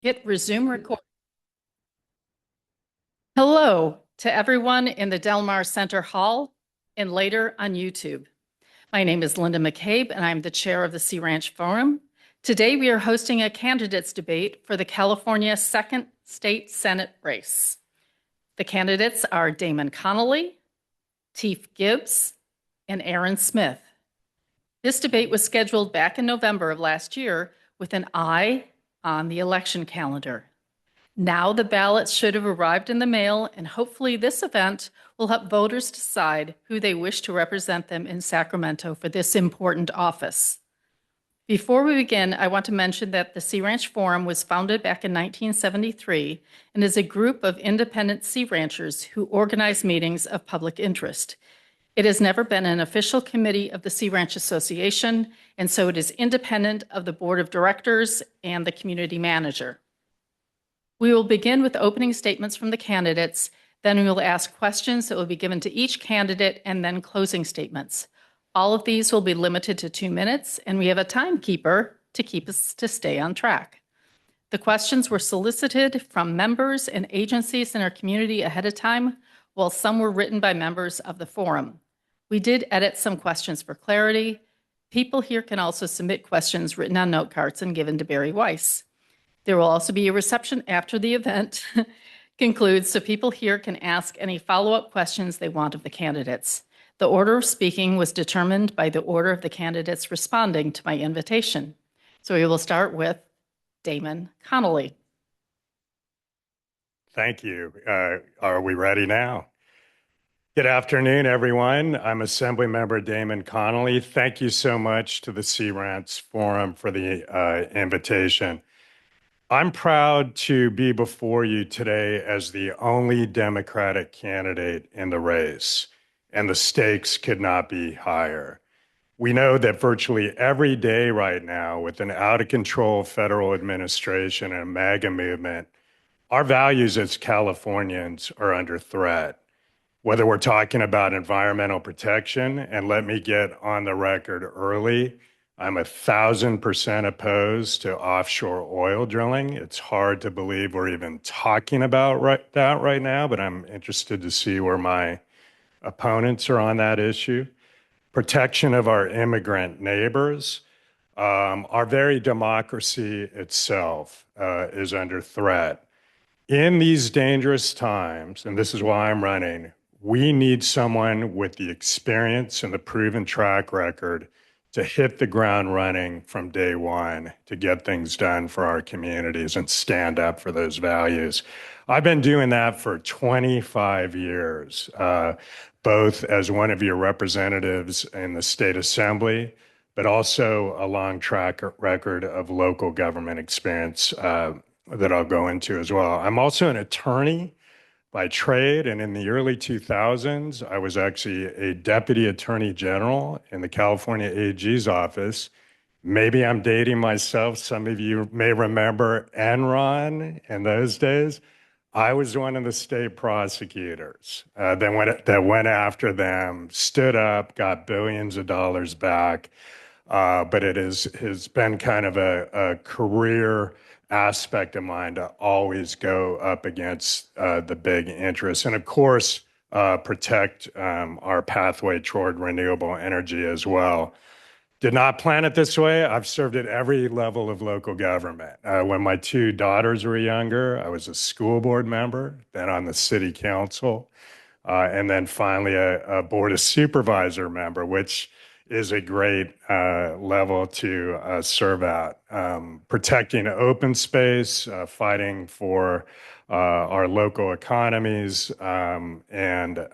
Hit resume record. Hello to everyone in the Del Mar Center Hall and later on YouTube. My name is Linda McCabe and I'm the chair of the Sea Ranch Forum. Today we are hosting a candidates debate for the California 2nd State Senate race. The candidates are Damon Connolly, Tief Gibbs, and Aaron Smith. This debate was scheduled back in November of last year with an eye on the election calendar. Now the ballots should have arrived in the mail, and hopefully this event will help voters decide who they wish to represent them in Sacramento for this important office. Before we begin, I want to mention that the Sea Ranch Forum was founded back in 1973 and is a group of independent sea ranchers who organize meetings of public interest. It has never been an official committee of the Sea Ranch Association, and so it is independent of the board of directors and the community manager. We will begin with opening statements from the candidates, then we will ask questions that will be given to each candidate, and then closing statements. All of these will be limited to 2 minutes, and we have a timekeeper to keep us to stay on track. The questions were solicited from members and agencies in our community ahead of time, while some were written by members of the forum. We did edit some questions for clarity. People here can also submit questions written on note cards and given to Barry Weiss. There will also be a reception after the event concludes, so people here can ask any follow-up questions they want of the candidates. The order of speaking was determined by the order of the candidates responding to my invitation. So we will start with Damon Connolly. Thank you. Are we ready now? Good afternoon, everyone. I'm Assemblymember Damon Connolly. Thank you so much to the Sea Ranch Forum for the invitation. I'm proud to be before you today as the only Democratic candidate in the race, and the stakes could not be higher. We know that virtually every day right now, with an out-of-control federal administration and a MAGA movement, our values as Californians are under threat. Whether we're talking about environmental protection, and let me get on the record early, I'm 1,000% opposed to offshore oil drilling. It's hard to believe we're even talking about that right now, but I'm interested to see where my opponents are on that issue. Protection of our immigrant neighbors. Our very democracy itself is under threat. In these dangerous times, and this is why I'm running, we need someone with the experience and the proven track record to hit the ground running from day one to get things done for our communities and stand up for those values. I've been doing that for 25 years, both as one of your representatives in the state assembly, but also a long track record of local government experience that I'll go into as well. I'm also an attorney by trade, and in the early 2000s, I was actually a deputy attorney general in the California AG's office. Maybe I'm dating myself. Some of you may remember Enron in those days. I was one of the state prosecutors that went after them, stood up, got billions of dollars back. But it has been kind of a career aspect of mine to always go up against the big interests. And of course, protect our pathway toward renewable energy as well. Did not plan it this way. I've served at every level of local government. When my 2 daughters were younger, I was a school board member, then on the city council, and then finally a board of supervisor member, which is a great level to serve at. Protecting open space, fighting for our local economies, and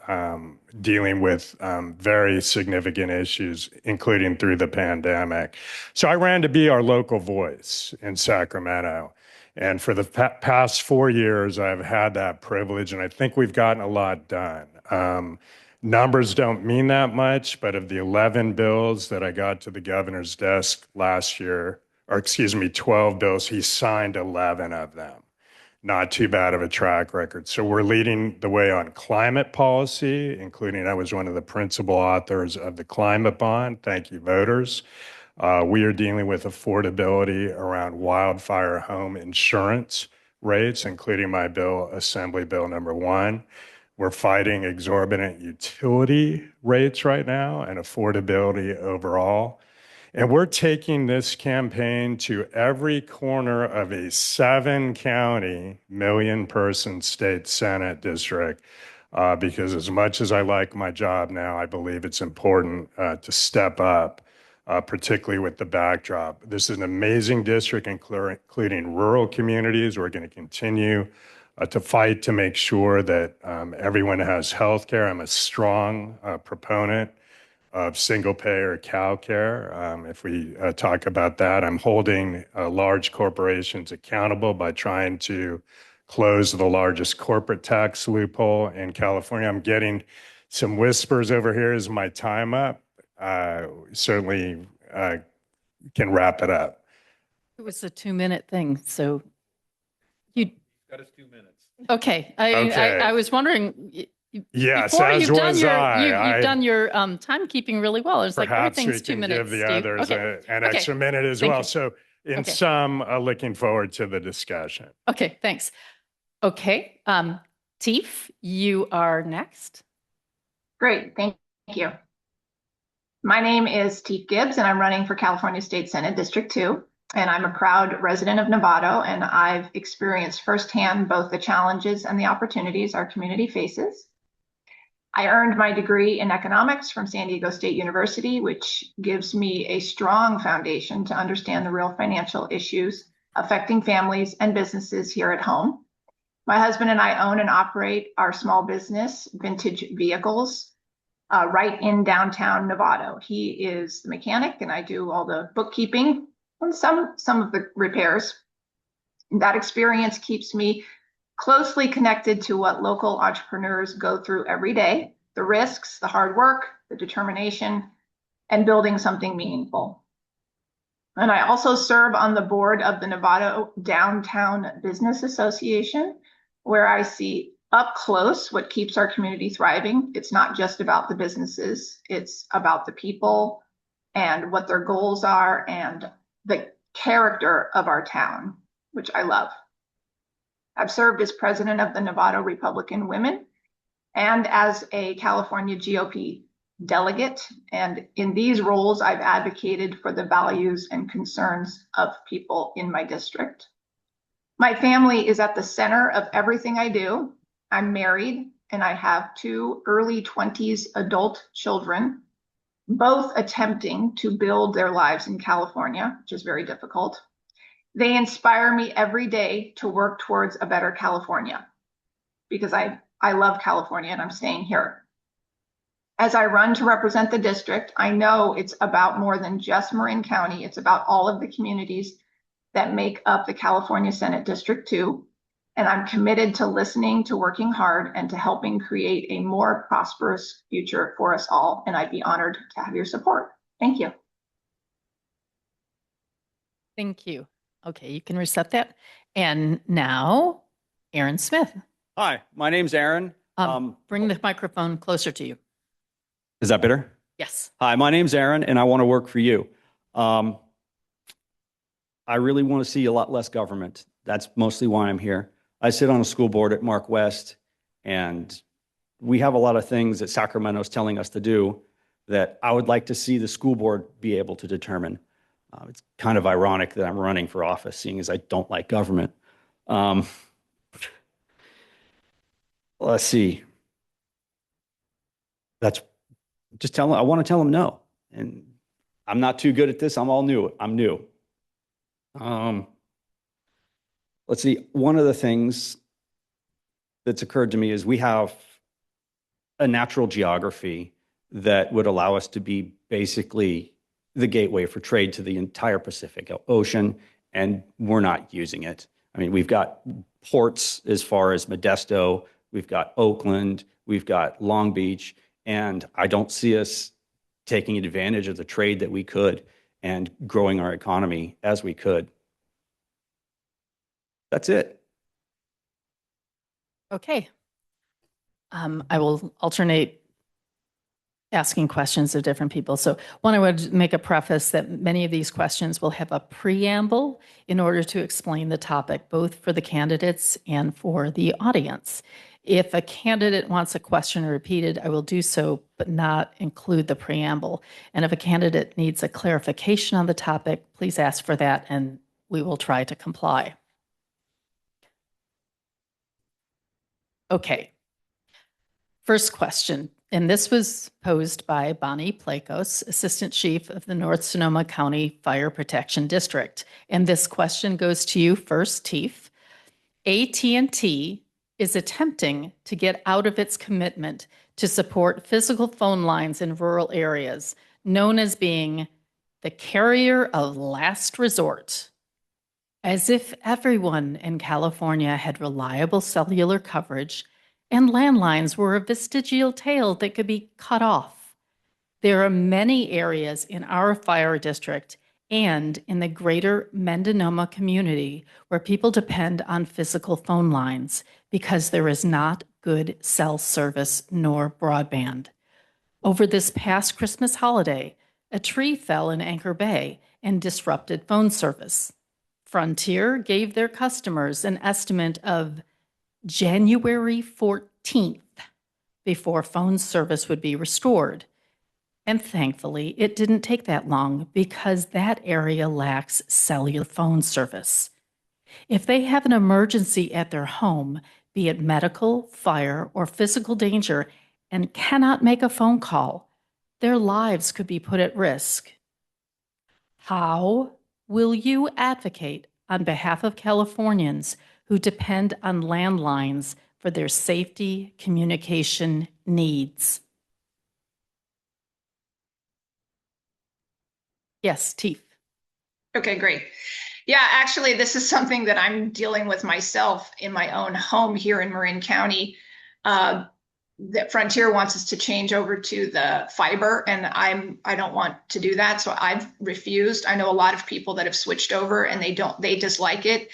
dealing with very significant issues, including through the pandemic. So I ran to be our local voice in Sacramento. And for the past 4 years, I've had that privilege, and I think we've gotten a lot done. Numbers don't mean that much, but of the 11 bills that I got to the governor's desk last year, 12 bills, he signed 11 of them. Not too bad of a track record. So we're leading the way on climate policy, including I was one of the principal authors of the climate bond. Thank you, voters. We are dealing with affordability around wildfire home insurance rates, including my bill, Assembly Bill number 1. We're fighting exorbitant utility rates right now and affordability overall. And we're taking this campaign to every corner of a 7-county, million-person state Senate district, because as much as I like my job now, I believe it's important to step up, particularly with the backdrop. This is an amazing district, including rural communities. We're going to continue to fight to make sure that everyone has health care. I'm a strong proponent of single-payer cow care. If we talk about that, I'm holding large corporations accountable by trying to close the largest corporate tax loophole in California. I'm getting some whispers over here. Is my time up? Certainly can wrap it up. It was a 2-minute thing, so you, Got us 2 minutes. okay. Okay. I was wondering, Yes, before as you've done was your, I. you've done your timekeeping really well. It's like Perhaps we everything's 2 can minutes, give the Steve. others Okay. an Okay. extra minute as Thank well. you. So in Okay. sum, looking forward to the discussion. Okay, thanks. Okay, Tief, you are next. Great, thank you. My name is Tief Gibbs, and I'm running for California State Senate District 2. And I'm a proud resident of Novato, and I've experienced firsthand both the challenges and the opportunities our community faces. I earned my degree in economics from San Diego State University, which gives me a strong foundation to understand the real financial issues affecting families and businesses here at home. My husband and I own and operate our small business, Vintage Vehicles, right in downtown Novato. He is the mechanic, and I do all the bookkeeping and some of the repairs. That experience keeps me closely connected to what local entrepreneurs go through every day: the risks, the hard work, the determination, and building something meaningful. And I also serve on the board of the Novato Downtown Business Association, where I see up close what keeps our community thriving. It's not just about the businesses, it's about the people and what their goals are and the character of our town, which I love. I've served as president of the Novato Republican Women and as a California GOP delegate. And in these roles, I've advocated for the values and concerns of people in my district. My family is at the center of everything I do. I'm married and I have 2 early 20s adult children, both attempting to build their lives in California, which is very difficult. They inspire me every day to work towards a better California because I love California and I'm staying here. As I run to represent the district, I know it's about more than just Marin County. It's about all of the communities that make up the California Senate District 2. And I'm committed to listening, to working hard, and to helping create a more prosperous future for us all. And I'd be honored to have your support. Thank you. Thank you. Okay, you can reset that. And now, Aaron Smith. Hi, my name's Aaron. Bring the microphone closer to you. Is that better? Yes. Hi, my name's Aaron, and I want to work for you. I really want to see a lot less government. That's mostly why I'm here. I sit on a school board at Mark West, and we have a lot of things that Sacramento's telling us to do that I would like to see the school board be able to determine. It's kind of ironic that I'm running for office, seeing as I don't like government. Let's see. That's just tell them, I want to tell them no. And I'm not too good at this. I'm new. Let's see. One of the things that's occurred to me is we have a natural geography that would allow us to be basically the gateway for trade to the entire Pacific Ocean, and we're not using it. I mean, we've got ports as far as Modesto, we've got Oakland, we've got Long Beach, and I don't see us taking advantage of the trade that we could and growing our economy as we could. That's it. Okay. I will alternate asking questions of different people. So one, I would make a preface that many of these questions will have a preamble in order to explain the topic, both for the candidates and for the audience. If a candidate wants a question repeated, I will do so, but not include the preamble. And if a candidate needs a clarification on the topic, please ask for that and we will try to comply. Okay. First question, and this was posed by Bonnie Plakos, Assistant Chief of the North Sonoma County Fire Protection District. And this question goes to you first, Tief. AT&T is attempting to get out of its commitment to support physical phone lines in rural areas, known as being the carrier of last resort. As if everyone in California had reliable cellular coverage and landlines were a vestigial tale that could be cut off. There are many areas in our fire district and in the greater Mendonoma community where people depend on physical phone lines because there is not good cell service nor broadband. Over this past Christmas holiday, a tree fell in Anchor Bay and disrupted phone service. Frontier gave their customers an estimate of January 14th before phone service would be restored. And thankfully, it didn't take that long because that area lacks cellular phone service. If they have an emergency at their home, be it medical, fire, or physical danger, and cannot make a phone call, their lives could be put at risk. How will you advocate on behalf of Californians who depend on landlines for their safety communication needs? Yes, Tief. Okay, great. Yeah, actually, this is something that I'm dealing with myself in my own home here in Marin County. That Frontier wants us to change over to the fiber, and I don't want to do that, so I've refused. I know a lot of people that have switched over, and they dislike it.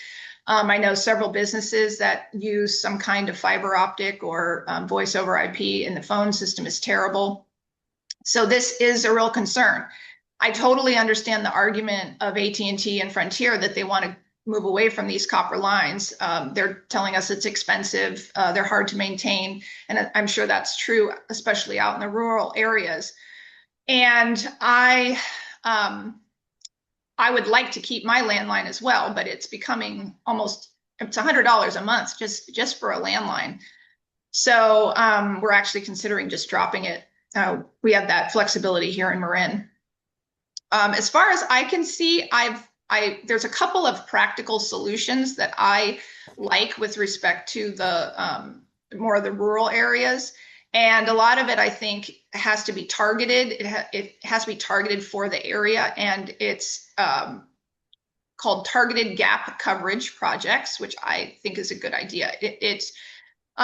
I know several businesses that use some kind of fiber optic or voice over IP, and the phone system is terrible. So this is a real concern. I totally understand the argument of AT&T and Frontier that they want to move away from these copper lines. They're telling us it's expensive, they're hard to maintain, and I'm sure that's true, especially out in the rural areas. And I would like to keep my landline as well, but it's becoming it's $100 a month just for a landline. So we're actually considering just dropping it. We have that flexibility here in Marin. As far as I can see, there's a couple of practical solutions that I like with respect to the more of the rural areas. And a lot of it, I think, has to be targeted. It has to be targeted for the area, and it's called targeted gap coverage projects, which I think is a good idea. It's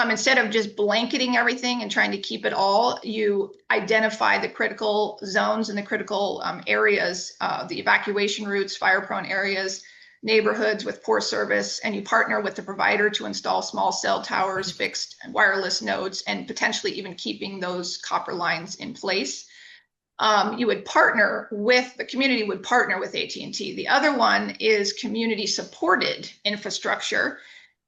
instead of just blanketing everything and trying to keep it all, you identify the critical zones and the critical areas, the evacuation routes, fire-prone areas, neighborhoods with poor service, and you partner with the provider to install small cell towers, fixed and wireless nodes, and potentially even keeping those copper lines in place. The community would partner with AT&T. The other one is community-supported infrastructure.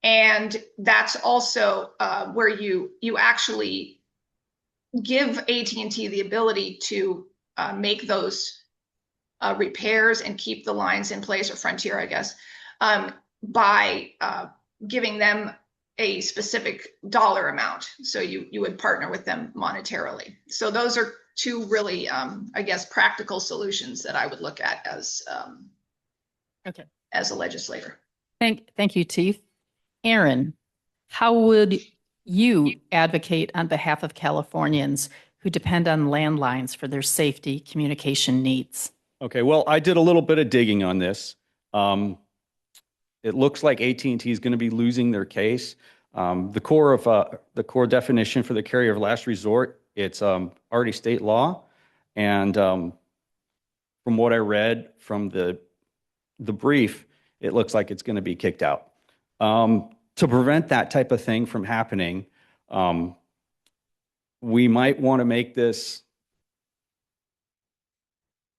And that's also where you actually give AT&T the ability to make those repairs and keep the lines in place, or Frontier, I guess, by giving them a specific dollar amount. So you would partner with them monetarily. So those are two really, I guess, practical solutions that I would look at as a legislator. Thank you, Tief. Aaron, how would you advocate on behalf of Californians who depend on landlines for their safety communication needs? Okay, well, I did a little bit of digging on this. It looks like AT&T is going to be losing their case. The core definition for the carrier of last resort, it's already state law, and from what I read from the brief, it looks like it's going to be kicked out. To prevent that type of thing from happening, we might want to make this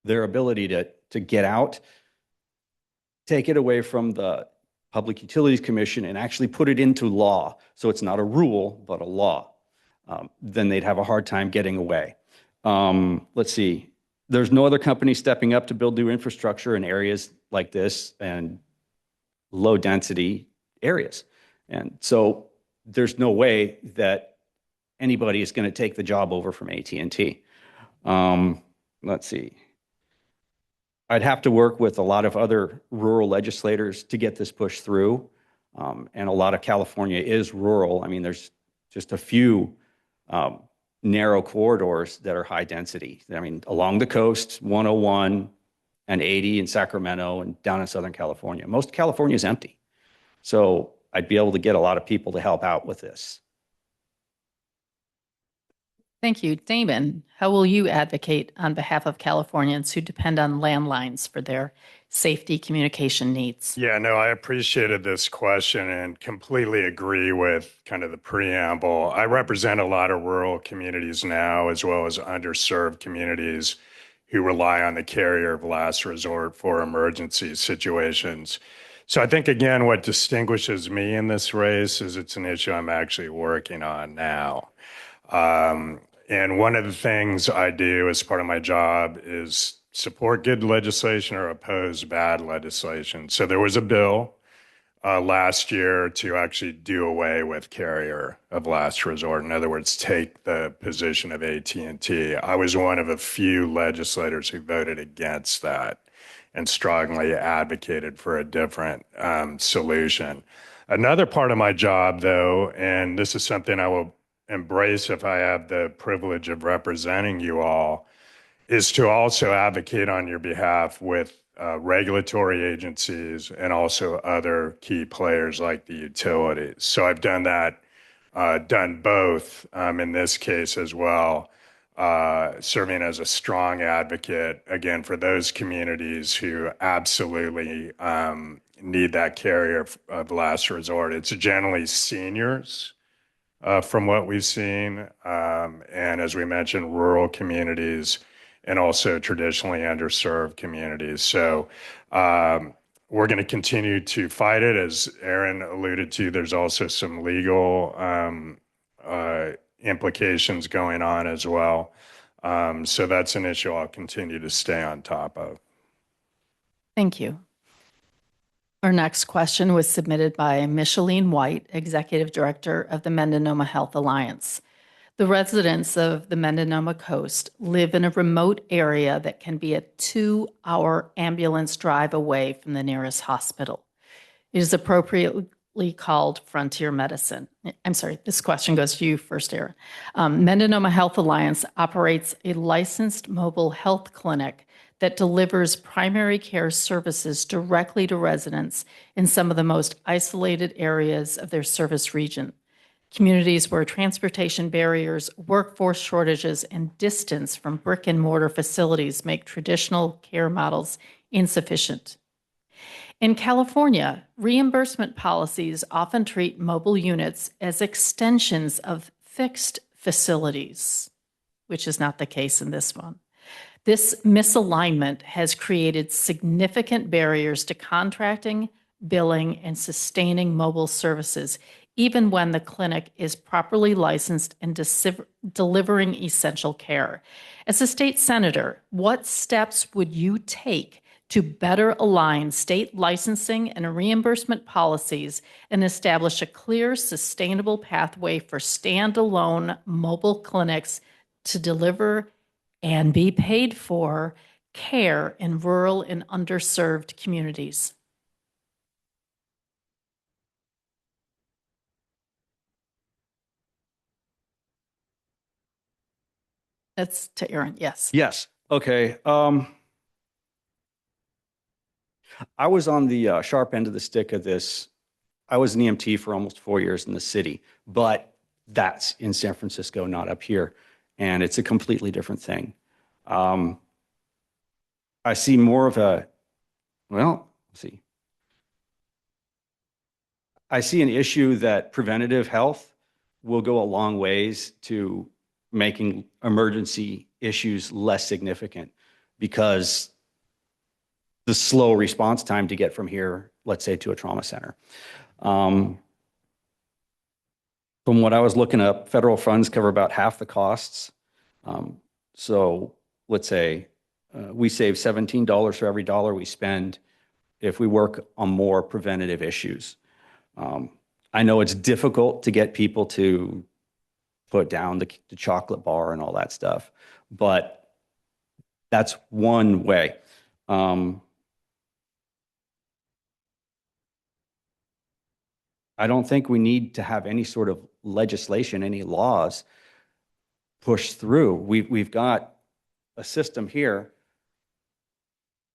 their ability to get out, take it away from the Public Utilities Commission and actually put it into law, so it's not a rule, but a law, then they'd have a hard time getting away. Let's see. There's no other company stepping up to build new infrastructure in areas like this and low density areas. And so there's no way that anybody is going to take the job over from AT&T. Let's see. I'd have to work with a lot of other rural legislators to get this pushed through. And a lot of California is rural. I mean, there's just a few narrow corridors that are high density. I mean, along the coast, 101 and 80 in Sacramento and down in Southern California. Most of California is empty. So I'd be able to get a lot of people to help out with this. Thank you. Damon, how will you advocate on behalf of Californians who depend on landlines for their safety communication needs? Yeah, no, I appreciated this question and completely agree with kind of the preamble. I represent a lot of rural communities now, as well as underserved communities who rely on the carrier of last resort for emergency situations. So I think, again, what distinguishes me in this race is it's an issue I'm actually working on now. And one of the things I do as part of my job is support good legislation or oppose bad legislation. So there was a bill last year to actually do away with carrier of last resort. In other words, take the position of AT&T. I was one of a few legislators who voted against that and strongly advocated for a different solution. Another part of my job, though, and this is something I will embrace if I have the privilege of representing you all, is to also advocate on your behalf with regulatory agencies and also other key players like the utilities. So I've done that, done both in this case as well, serving as a strong advocate, again, for those communities who absolutely need that carrier of last resort. It's generally seniors. From what we've seen, and as we mentioned, rural communities and also traditionally underserved communities. So we're going to continue to fight it. As Aaron alluded to, there's also some legal implications going on as well. So that's an issue I'll continue to stay on top of. Thank you. Our next question was submitted by Micheline White, Executive Director of the Mendonoma Health Alliance. The residents of the Mendonoma Coast live in a remote area that can be a 2-hour ambulance drive away from the nearest hospital. It is appropriately called frontier medicine. I'm sorry, this question goes to you first, Aaron. Mendonoma Health Alliance operates a licensed mobile health clinic that delivers primary care services directly to residents in some of the most isolated areas of their service region. Communities where transportation barriers, workforce shortages, and distance from brick and mortar facilities make traditional care models insufficient. In California, reimbursement policies often treat mobile units as extensions of fixed facilities, which is not the case in this one. This misalignment has created significant barriers to contracting, billing, and sustaining mobile services, even when the clinic is properly licensed and delivering essential care. As a state senator, what steps would you take to better align state licensing and reimbursement policies and establish a clear, sustainable pathway for standalone mobile clinics to deliver and be paid for care in rural and underserved communities? That's to Aaron, yes. Yes. Okay. I was on the sharp end of the stick of this. I was an EMT for almost 4 years in the city, but that's in San Francisco, not up here. And it's a completely different thing. I see more of a, well, let's see. I see an issue that preventative health will go a long ways to making emergency issues less significant. because the slow response time to get from here, let's say, to a trauma center. From what I was looking up, federal funds cover about half the costs. So let's say we save $17 for every dollar we spend if we work on more preventative issues. I know it's difficult to get people to put down the chocolate bar and all that stuff, but that's one way. I don't think we need to have any sort of legislation, any laws pushed through. We've got a system here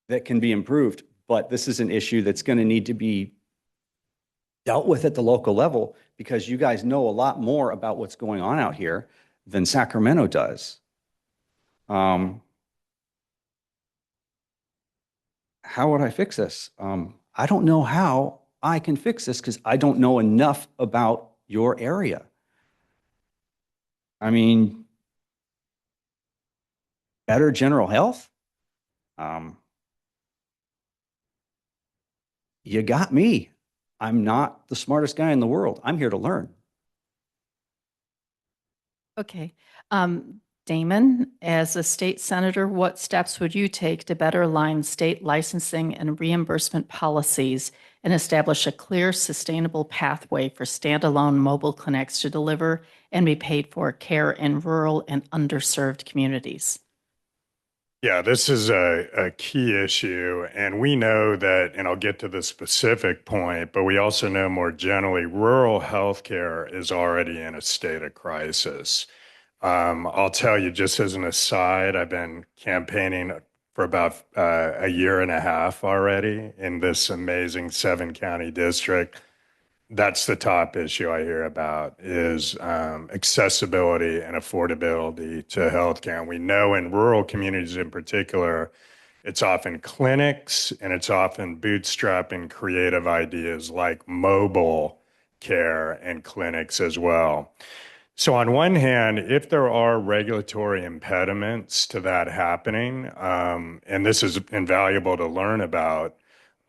that can be improved, but this is an issue that's going to need to be dealt with at the local level because you guys know a lot more about what's going on out here than Sacramento does. How would I fix this? I don't know how I can fix this because I don't know enough about your area. I mean, better general health? You got me. I'm not the smartest guy in the world. I'm here to learn. Okay. Damon, as a state senator, what steps would you take to better align state licensing and reimbursement policies and establish a clear, sustainable pathway for standalone mobile clinics to deliver and be paid for care in rural and underserved communities? Yeah, this is a key issue, and we know that, and I'll get to the specific point, but we also know more generally, rural healthcare is already in a state of crisis. I'll tell you, just as an aside, I've been campaigning for about a year and a half already in this amazing 7-county district. That's the top issue I hear about is accessibility and affordability to healthcare. And we know in rural communities in particular, it's often clinics and it's often bootstrapping creative ideas like mobile care and clinics as well. So on one hand, if there are regulatory impediments to that happening, and this is invaluable to learn about,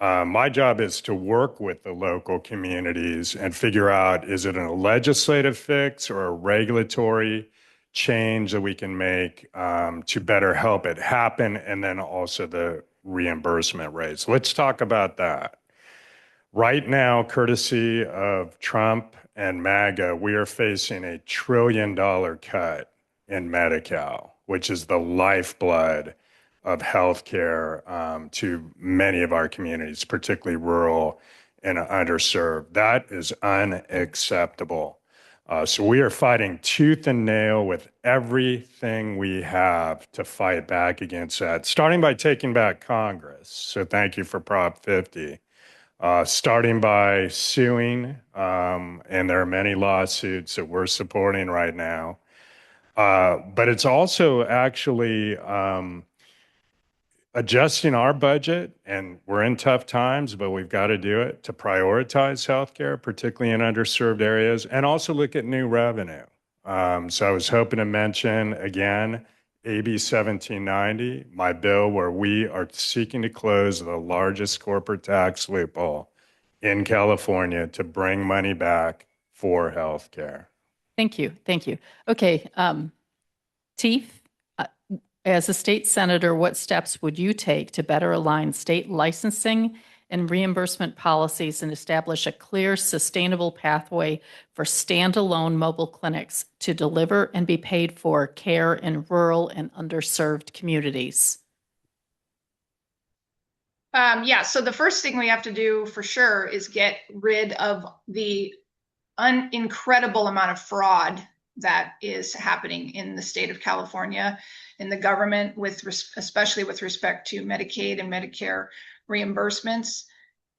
my job is to work with the local communities and figure out, is it a legislative fix or a regulatory change that we can make to better help it happen, and then also the reimbursement rates. Let's talk about that. Right now, courtesy of Trump and MAGA, we are facing a $1 trillion cut in Medi-Cal, which is the lifeblood of healthcare to many of our communities, particularly rural and underserved. That is unacceptable. So we are fighting tooth and nail with everything we have to fight back against that, starting by taking back Congress. So thank you for Prop 50. Starting by suing, and there are many lawsuits that we're supporting right now. But it's also actually adjusting our budget, and we're in tough times, but we've got to do it to prioritize healthcare, particularly in underserved areas, and also look at new revenue. So I was hoping to mention again, AB 1790, my bill where we are seeking to close the largest corporate tax loophole in California to bring money back for healthcare. Thank you. Thank you. Okay. Tief, as a state senator, what steps would you take to better align state licensing and reimbursement policies and establish a clear, sustainable pathway for standalone mobile clinics to deliver and be paid for care in rural and underserved communities? So the first thing we have to do for sure is get rid of the incredible amount of fraud that is happening in the state of California, in the government, especially with respect to Medicaid and Medicare reimbursements.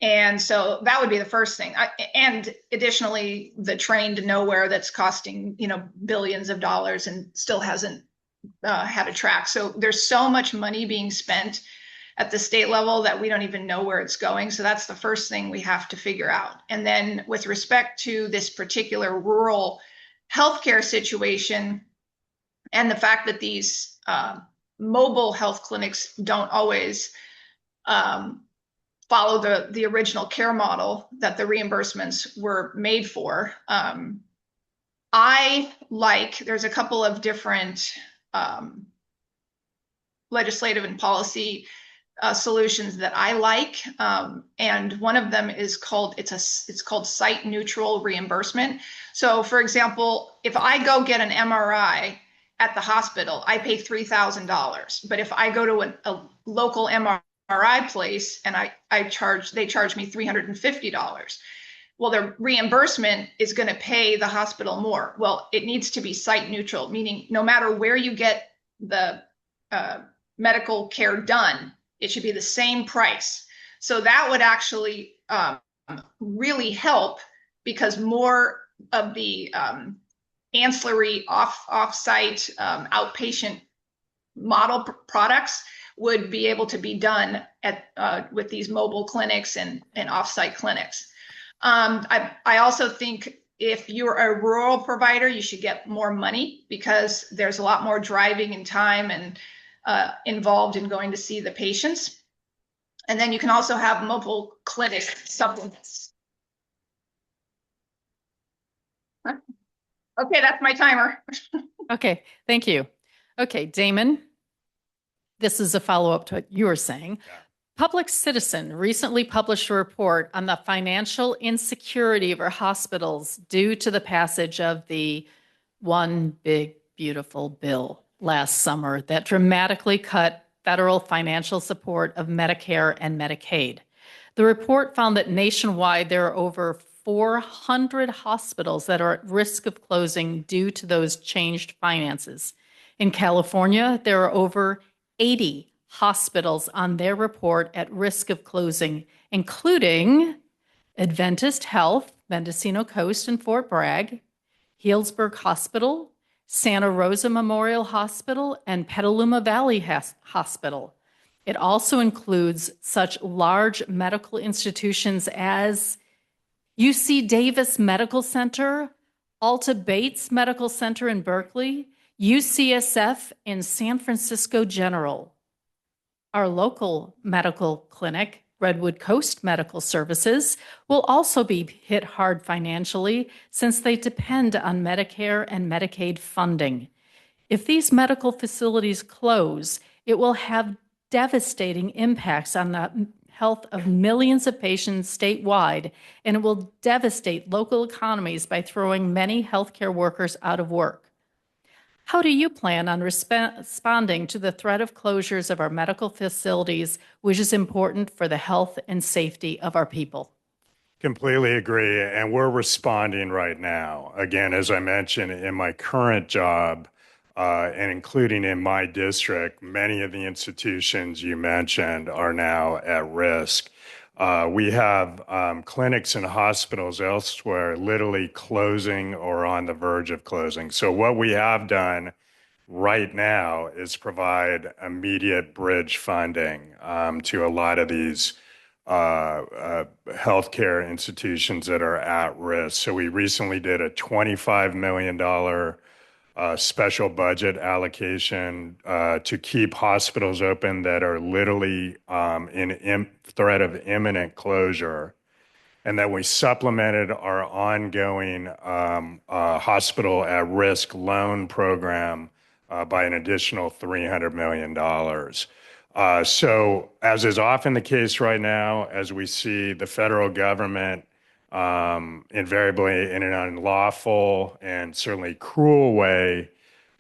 And so that would be the first thing. And additionally, the train to nowhere that's costing, billions of dollars and still hasn't had a track. So there's so much money being spent at the state level that we don't even know where it's going. So that's the first thing we have to figure out. And then with respect to this particular rural healthcare situation and the fact that these mobile health clinics don't always follow the original care model that the reimbursements were made for. There's a couple of different legislative and policy solutions that I like, and one of them is called site neutral reimbursement. So, for example, if I go get an MRI at the hospital, I pay $3,000. But if I go to a local MRI place and they charge me $350. Well, the reimbursement is going to pay the hospital more. Well, it needs to be site neutral, meaning no matter where you get the medical care done, it should be the same price. So that would actually really help, because more of the ancillary off-site outpatient model products would be able to be done with these mobile clinics and off-site clinics. I also think if you're a rural provider, you should get more money, because there's a lot more driving and time and involved in going to see the patients. And then you can also have mobile clinic supplements. Okay, that's my timer. Okay, thank you. Okay, Damon, this is a follow-up to what you were saying. Yeah. Public Citizen recently published a report on the financial insecurity of our hospitals due to the passage of the One Big Beautiful Bill last summer that dramatically cut federal financial support of Medicare and Medicaid. The report found that nationwide there are over 400 hospitals that are at risk of closing due to those changed finances. In California, there are over 80 hospitals on their report at risk of closing, including Adventist Health, Mendocino Coast and Fort Bragg, Healdsburg Hospital, Santa Rosa Memorial Hospital, and Petaluma Valley Hospital. It also includes such large medical institutions as UC Davis Medical Center, Alta Bates Medical Center in Berkeley, UCSF, and San Francisco General. Our local medical clinic, Redwood Coast Medical Services, will also be hit hard financially since they depend on Medicare and Medicaid funding. If these medical facilities close, it will have devastating impacts on the health of millions of patients statewide, and it will devastate local economies by throwing many healthcare workers out of work. How do you plan on responding to the threat of closures of our medical facilities, which is important for the health and safety of our people? Completely agree. And we're responding right now. Again, as I mentioned, in my current job, and including in my district, many of the institutions you mentioned are now at risk. We have clinics and hospitals elsewhere literally closing or on the verge of closing. So what we have done right now is provide immediate bridge funding to a lot of these healthcare institutions that are at risk. So we recently did a $25 million special budget allocation to keep hospitals open that are literally in threat of imminent closure. And then we supplemented our ongoing hospital at-risk loan program by an additional $300 million. So as is often the case right now, as we see the federal government invariably in an unlawful and certainly cruel way,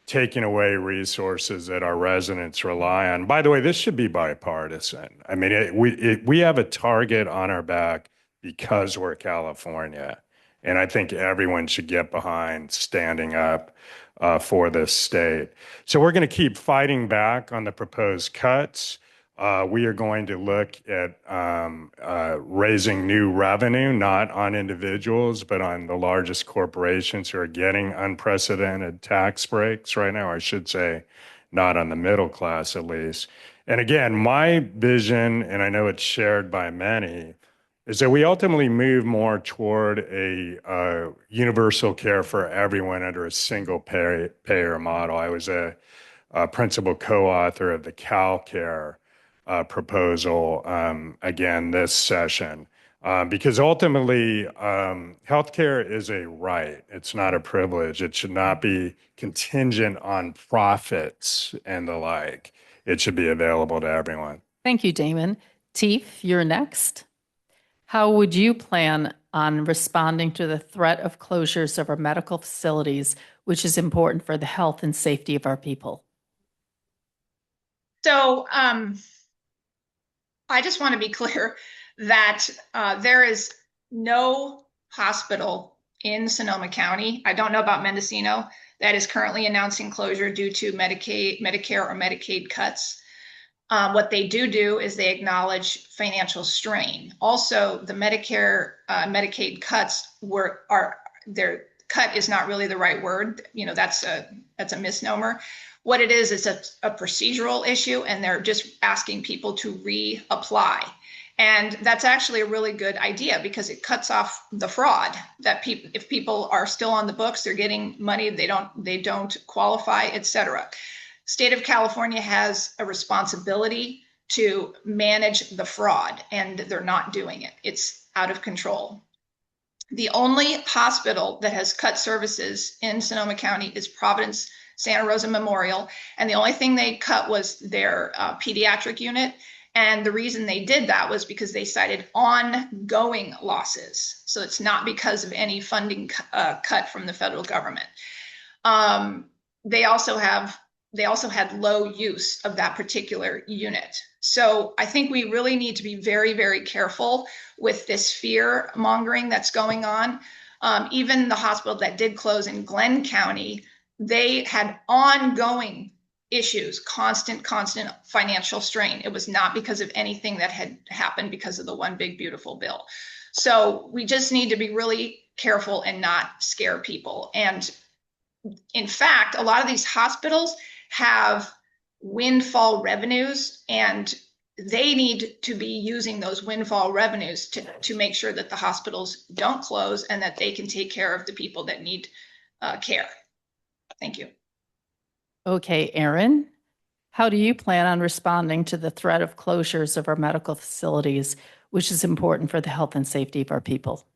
taking away resources that our residents rely on. By the way, this should be bipartisan. I mean, we have a target on our back because we're California. And I think everyone should get behind standing up for this state. So we're going to keep fighting back on the proposed cuts. We are going to look at raising new revenue, not on individuals, but on the largest corporations who are getting unprecedented tax breaks right now. I should say, not on the middle class, at least. And again, my vision, and I know it's shared by many, is that we ultimately move more toward a universal care for everyone under a single payer model. I was a principal co-author of the CalCare proposal again this session. Because ultimately, healthcare is a right. It's not a privilege. It should not be contingent on profits and the like. It should be available to everyone. Thank you, Damon. Tief, you're next. How would you plan on responding to the threat of closures of our medical facilities, which is important for the health and safety of our people? So I just want to be clear that there is no hospital in Sonoma County, I don't know about Mendocino, that is currently announcing closure due to Medicare or Medicaid cuts. What they do is they acknowledge financial strain. Also, the Medicare, Medicaid cuts their cut is not really the right word. You know, that's a misnomer. What it is a procedural issue, and they're just asking people to reapply. And that's actually a really good idea because it cuts off the fraud that if people are still on the books, they're getting money, they don't qualify, etc. State of California has a responsibility to manage the fraud, and they're not doing it. It's out of control. The only hospital that has cut services in Sonoma County is Providence Santa Rosa Memorial, and the only thing they cut was their pediatric unit. And the reason they did that was because they cited ongoing losses. So it's not because of any funding cut from the federal government. They also had low use of that particular unit. So I think we really need to be very, very careful with this fear mongering that's going on. Even the hospital that did close in Glenn County, they had ongoing issues, constant financial strain. It was not because of anything that had happened because of the one big beautiful bill. So we just need to be really careful and not scare people. And in fact, a lot of these hospitals have windfall revenues, and they need to be using those windfall revenues to make sure that the hospitals don't close and that they can take care of the people that need care. Thank you. Okay, Erin, how do you plan on responding to the threat of closures of our medical facilities, which is important for the health and safety of our people?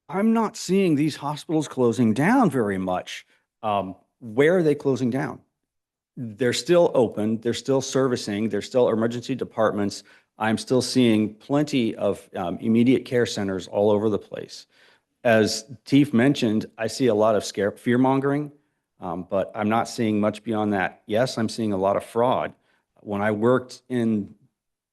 I'm not seeing these hospitals closing down very much. Where are they closing down? They're still open. They're still servicing. They're still emergency departments. I'm still seeing plenty of immediate care centers all over the place. As Tief mentioned, I see a lot of fear mongering, but I'm not seeing much beyond that. Yes, I'm seeing a lot of fraud. When I worked in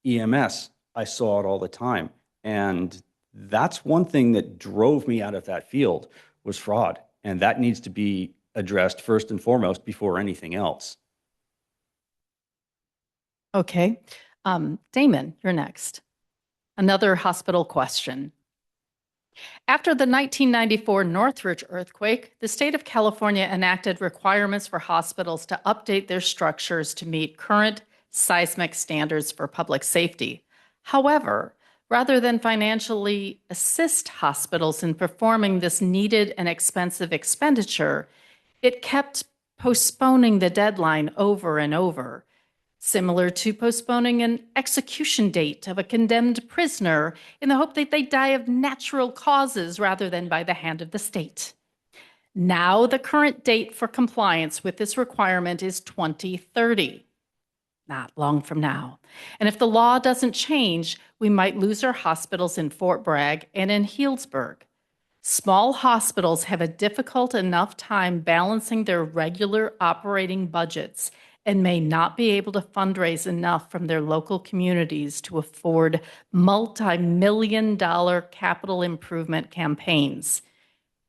EMS, I saw it all the time. And that's one thing that drove me out of that field was fraud. And that needs to be addressed first and foremost before anything else. Okay. Damon, you're next. Another hospital question. After the 1994 Northridge earthquake, the state of California enacted requirements for hospitals to update their structures to meet current seismic standards for public safety. However, rather than financially assist hospitals in performing this needed and expensive expenditure, it kept postponing the deadline over and over, similar to postponing an execution date of a condemned prisoner in the hope that they die of natural causes rather than by the hand of the state. Now, the current date for compliance with this requirement is 2030, not long from now. And if the law doesn't change, we might lose our hospitals in Fort Bragg and in Healdsburg. Small hospitals have a difficult enough time balancing their regular operating budgets and may not be able to fundraise enough from their local communities to afford multi-million-dollar capital improvement campaigns.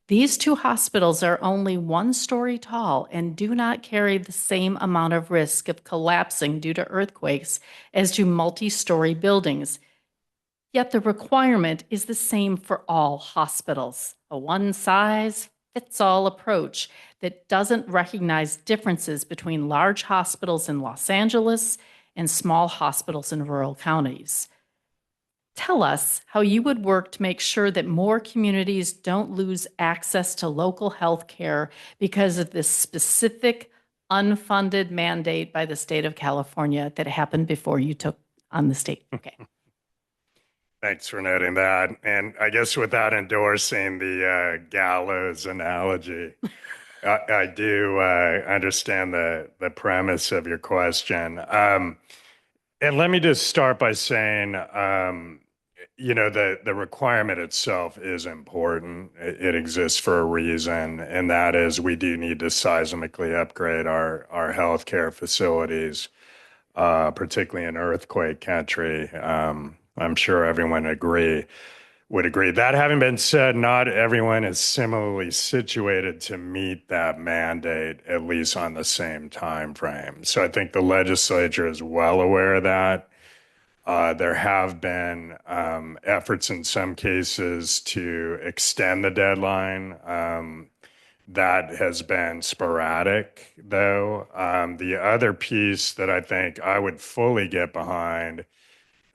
These two hospitals are only one story tall and do not carry the same amount of risk of collapsing due to earthquakes as do multi-story buildings. Yet the requirement is the same for all hospitals, a one-size-fits-all approach that doesn't recognize differences between large hospitals in Los Angeles and small hospitals in rural counties. Tell us how you would work to make sure that more communities don't lose access to local health care because of this specific unfunded mandate by the state of California that happened before you took on the state. Okay. Thanks for noting that. And I guess without endorsing the gallows analogy, I do understand the premise of your question. And let me just start by saying, the requirement itself is important. It exists for a reason, and that is we do need to seismically upgrade our healthcare facilities, particularly in earthquake country. I'm sure everyone would agree. That having been said, not everyone is similarly situated to meet that mandate, at least on the same time frame. So I think the legislature is well aware of that. There have been efforts in some cases to extend the deadline. That has been sporadic, though. The other piece that I think I would fully get behind,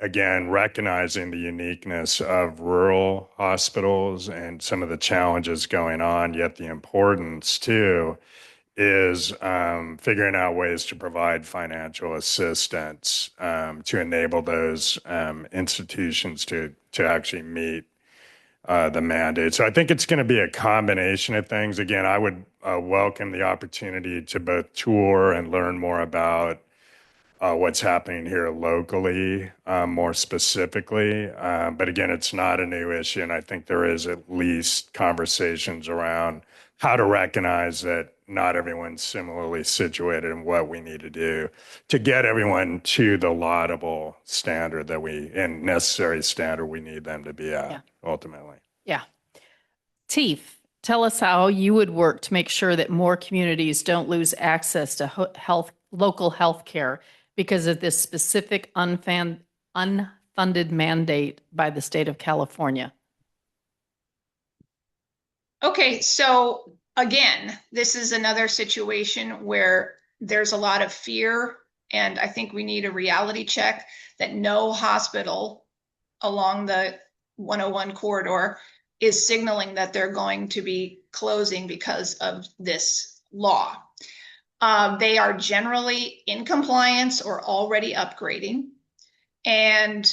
again, recognizing the uniqueness of rural hospitals and some of the challenges going on, yet the importance too, is figuring out ways to provide financial assistance to enable those institutions to actually meet the mandate. So I think it's going to be a combination of things. Again, I would welcome the opportunity to both tour and learn more about what's happening here locally, more specifically. But again, it's not a new issue, and I think there is at least conversations around how to recognize that not everyone's similarly situated and what we need to do to get everyone to the laudable standard and necessary standard we need them to be at, ultimately. Yeah. Tief, tell us how you would work to make sure that more communities don't lose access to local health care because of this specific unfunded mandate by the state of California. Okay, so again, this is another situation where there's a lot of fear, and I think we need a reality check that no hospital along the 101 corridor is signaling that they're going to be closing because of this law. They are generally in compliance or already upgrading. And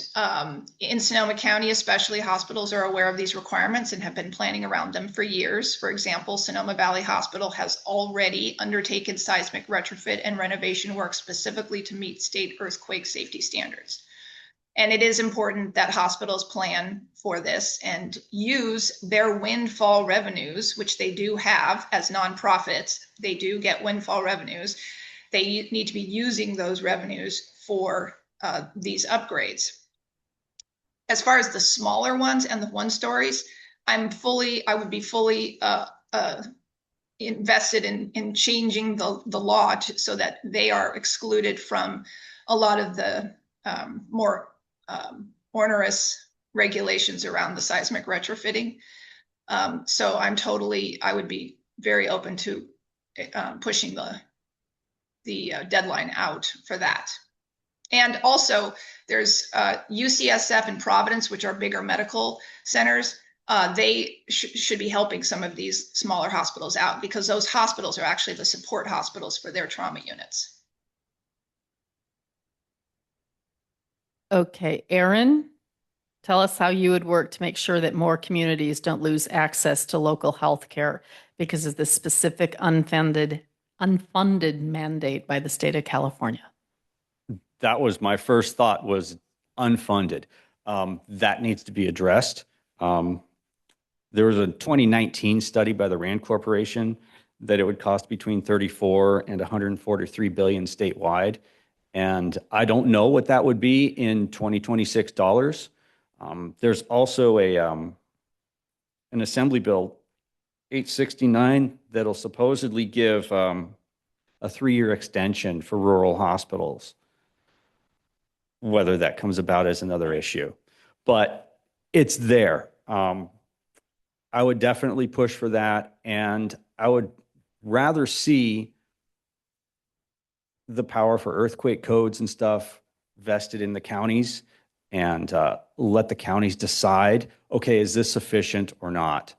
in Sonoma County, especially, hospitals are aware of these requirements and have been planning around them for years. For example, Sonoma Valley Hospital has already undertaken seismic retrofit and renovation work specifically to meet state earthquake safety standards. And it is important that hospitals plan for this and use their windfall revenues, which they do have as nonprofits. They do get windfall revenues. They need to be using those revenues for these upgrades. As far as the smaller ones and the one-stories, I would be fully invested in changing the law so that they are excluded from a lot of the more onerous regulations around the seismic retrofitting. So I would be very open to pushing the deadline out for that. And also, there's UCSF and Providence, which are bigger medical centers. They should be helping some of these smaller hospitals out because those hospitals are actually the support hospitals for their trauma units. Okay, Aaron, tell us how you would work to make sure that more communities don't lose access to local health care because of this specific unfunded mandate by the state of California. That was my first thought, was unfunded. That needs to be addressed. There was a 2019 study by the Rand Corporation that it would cost between 34 and 143 billion statewide. And I don't know what that would be in 2026 dollars. There's also an Assembly Bill 869 that'll supposedly give a 3-year extension for rural hospitals. Whether that comes about is another issue, but it's there. I would definitely push for that, and I would rather see the power for earthquake codes and stuff vested in the counties and let the counties decide, okay, is this sufficient or not?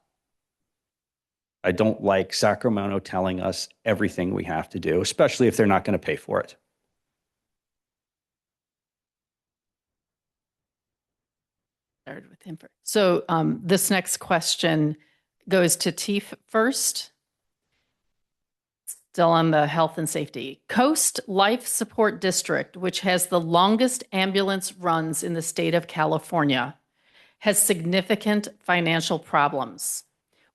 I don't like Sacramento telling us everything we have to do, especially if they're not going to pay for it. Started with him first. So this next question goes to Tief first. Still on the health and safety. Coast Life Support District, which has the longest ambulance runs in the state of California, has significant financial problems.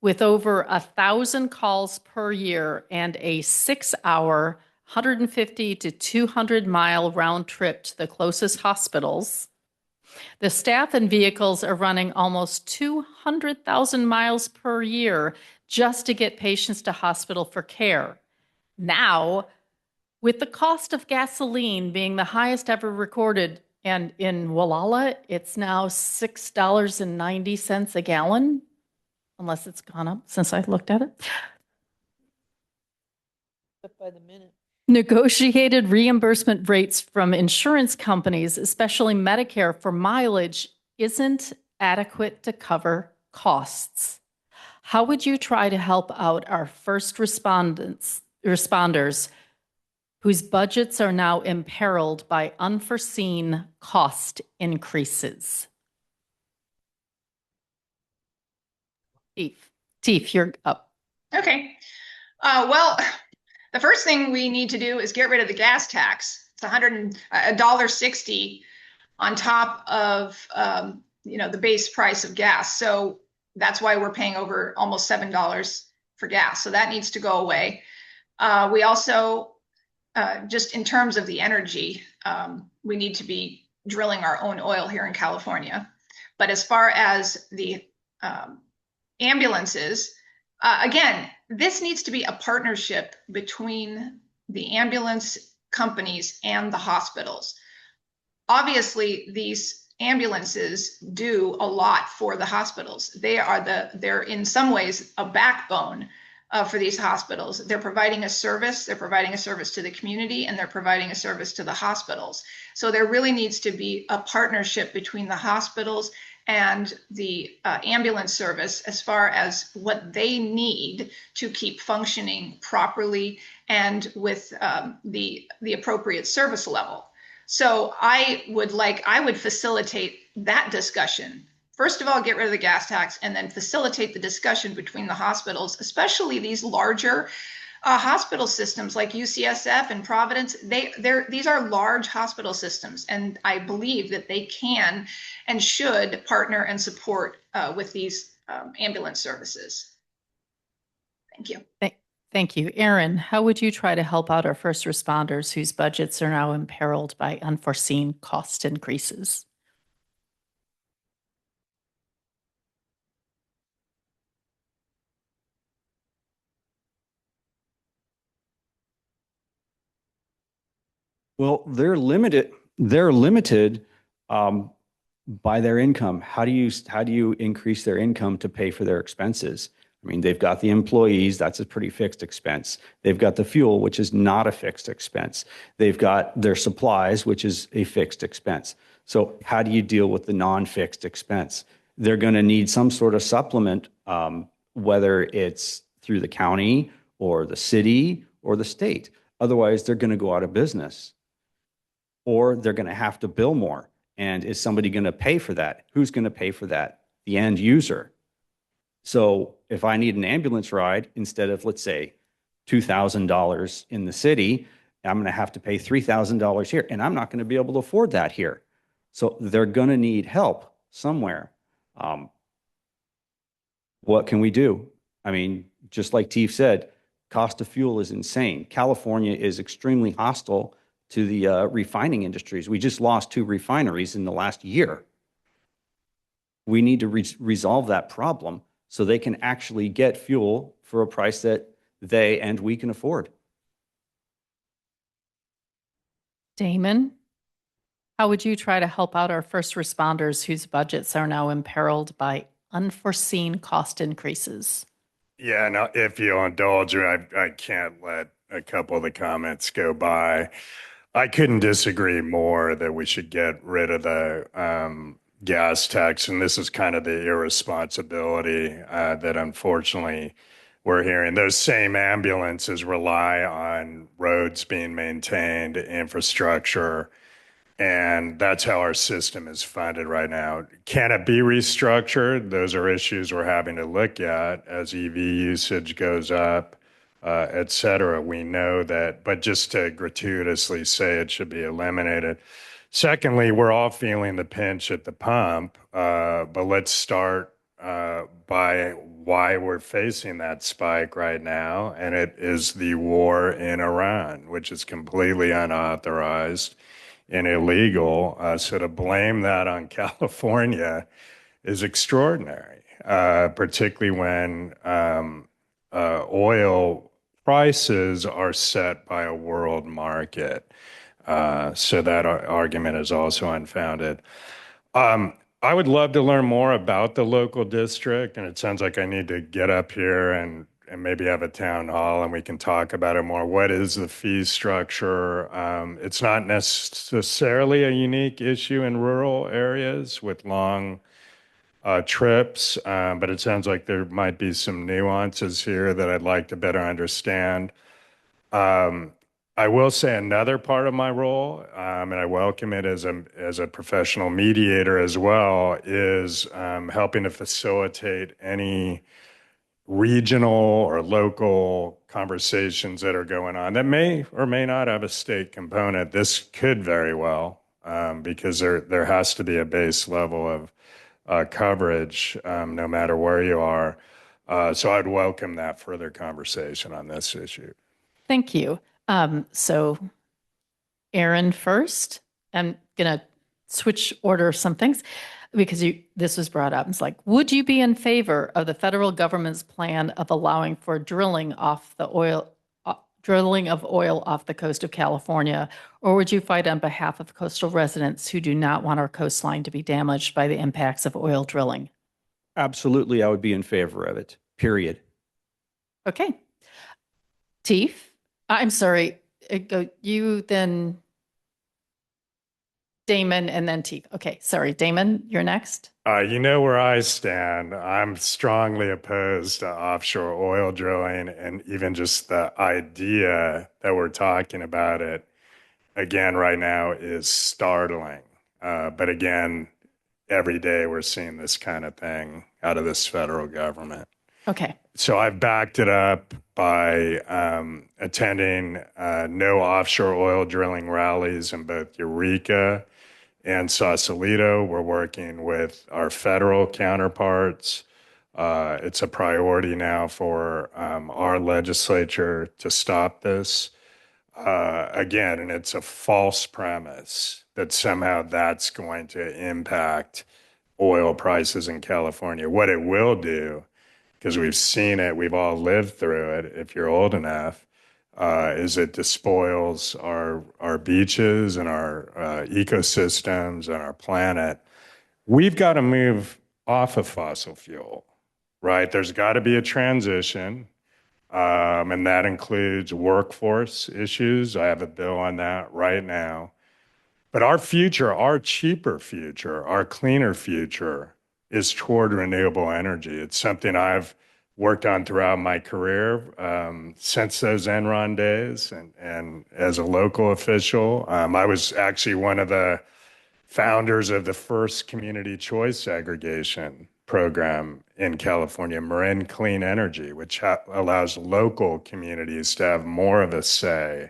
With over 1,000 calls per year and a 6-hour, 150 to 200-mile round trip to the closest hospitals, the staff and vehicles are running almost 200,000 miles per year just to get patients to hospital for care. Now, with the cost of gasoline being the highest ever recorded, and in Wallala, it's now $6.90 a gallon, unless it's gone up since I looked at it. By the minute. Negotiated reimbursement rates from insurance companies, especially Medicare for mileage, isn't adequate to cover costs. How would you try to help out our first responders whose budgets are now imperiled by unforeseen cost increases? Tief, you're up. Okay. Well, the first thing we need to do is get rid of the gas tax. It's $1.60 on top of the base price of gas. So that's why we're paying over almost $7 for gas. So that needs to go away. We also, just in terms of the energy, we need to be drilling our own oil here in California. But as far as the ambulances, again, this needs to be a partnership between the ambulance companies and the hospitals. Obviously, these ambulances do a lot for the hospitals. They're in some ways a backbone for these hospitals. They're providing a service. They're providing a service to the community, and they're providing a service to the hospitals. So there really needs to be a partnership between the hospitals and the ambulance service as far as what they need to keep functioning properly and with the appropriate service level. So I would facilitate that discussion. First of all, get rid of the gas tax, and then facilitate the discussion between the hospitals, especially these larger hospital systems like UCSF and Providence. These are large hospital systems, and I believe that they can and should partner and support with these ambulance services. Thank you. Thank you. Aaron, how would you try to help out our first responders whose budgets are now imperiled by unforeseen cost increases? Well, they're limited by their income. How do you increase their income to pay for their expenses? I mean, they've got the employees, that's a pretty fixed expense. They've got the fuel, which is not a fixed expense. They've got their supplies, which is a fixed expense. So how do you deal with the non-fixed expense? They're going to need some sort of supplement, whether it's through the county or the city or the state. Otherwise, they're going to go out of business, or they're going to have to bill more. And is somebody going to pay for that? Who's going to pay for that? The end user. So if I need an ambulance ride, instead of, let's say, $2,000 in the city, I'm going to have to pay $3,000 here, and I'm not going to be able to afford that here. So they're going to need help somewhere. What can we do? I mean, just like Tief said, cost of fuel is insane. California is extremely hostile to the refining industries. We just lost 2 refineries in the last year. We need to resolve that problem so they can actually get fuel for a price that they and we can afford. Damon, how would you try to help out our first responders whose budgets are now imperiled by unforeseen cost increases? Yeah, no, if you'll indulge me, I can't let a couple of the comments go by. I couldn't disagree more that we should get rid of the gas tax. And this is kind of the irresponsibility that unfortunately we're hearing. Those same ambulances rely on roads being maintained, infrastructure, and that's how our system is funded right now. Can it be restructured? Those are issues we're having to look at as EV usage goes up, et cetera. We know that, but just to gratuitously say it should be eliminated. Secondly, we're all feeling the pinch at the pump, but let's start by why we're facing that spike right now, and it is the war in Iran, which is completely unauthorized and illegal. So to blame that on California is extraordinary, particularly when oil prices are set by a world market. So that argument is also unfounded. I would love to learn more about the local district, and it sounds like I need to get up here and maybe have a town hall and we can talk about it more. What is the fee structure? It's not necessarily a unique issue in rural areas with long trips, but it sounds like there might be some nuances here that I'd like to better understand. Um, I will say another part of my role, and I welcome it as a professional mediator as well, is helping to facilitate any regional or local conversations that are going on that may or may not have a state component. This could very well, because there has to be a base level of coverage, no matter where you are. So I'd welcome that further conversation on this issue. Thank you. So Aaron first. I'm going to switch order some things because this was brought up. It's like, would you be in favor of the federal government's plan of allowing for drilling of oil off the coast of California, or would you fight on behalf of coastal residents who do not want our coastline to be damaged by the impacts of oil drilling? Absolutely, I would be in favor of it, period. Okay. Tief? I'm sorry. You, then Damon, and then Tief. Okay, sorry. Damon, you're next. You know where I stand. I'm strongly opposed to offshore oil drilling, and even just the idea that we're talking about it again right now is startling. But again, every day we're seeing this kind of thing out of this federal government. Okay. So I've backed it up by attending no offshore oil drilling rallies in both Eureka and Sausalito. We're working with our federal counterparts. It's a priority now for our legislature to stop this. Again, and it's a false premise that somehow that's going to impact oil prices in California. What it will do, because we've seen it, we've all lived through it, if you're old enough, is it despoils our beaches and our ecosystems and our planet. We've got to move off of fossil fuel, right? There's got to be a transition, and that includes workforce issues. I have a bill on that right now. But our future, our cheaper future, our cleaner future is toward renewable energy. It's something I've worked on throughout my career since those Enron days, and as a local official. I was actually one of the founders of the first community choice aggregation program in California, Marin Clean Energy, which allows local communities to have more of a say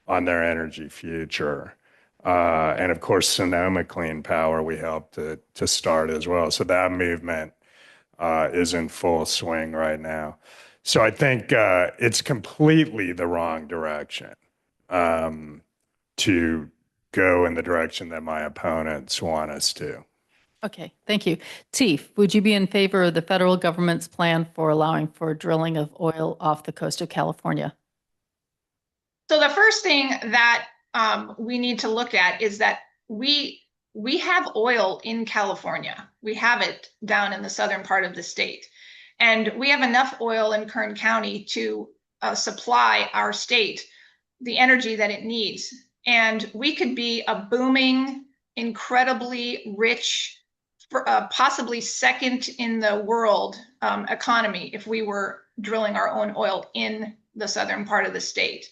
on their energy future. And of course, Sonoma Clean Power, we helped to start as well. So that movement is in full swing right now. So I think it's completely the wrong direction to go in the direction that my opponents want us to. Okay, thank you. Tief, would you be in favor of the federal government's plan for allowing for drilling of oil off the coast of California? So the first thing that we need to look at is that we have oil in California. We have it down in the southern part of the state. And we have enough oil in Kern County to supply our state the energy that it needs And we could be a booming, incredibly rich, possibly second in the world economy if we were drilling our own oil in the southern part of the state.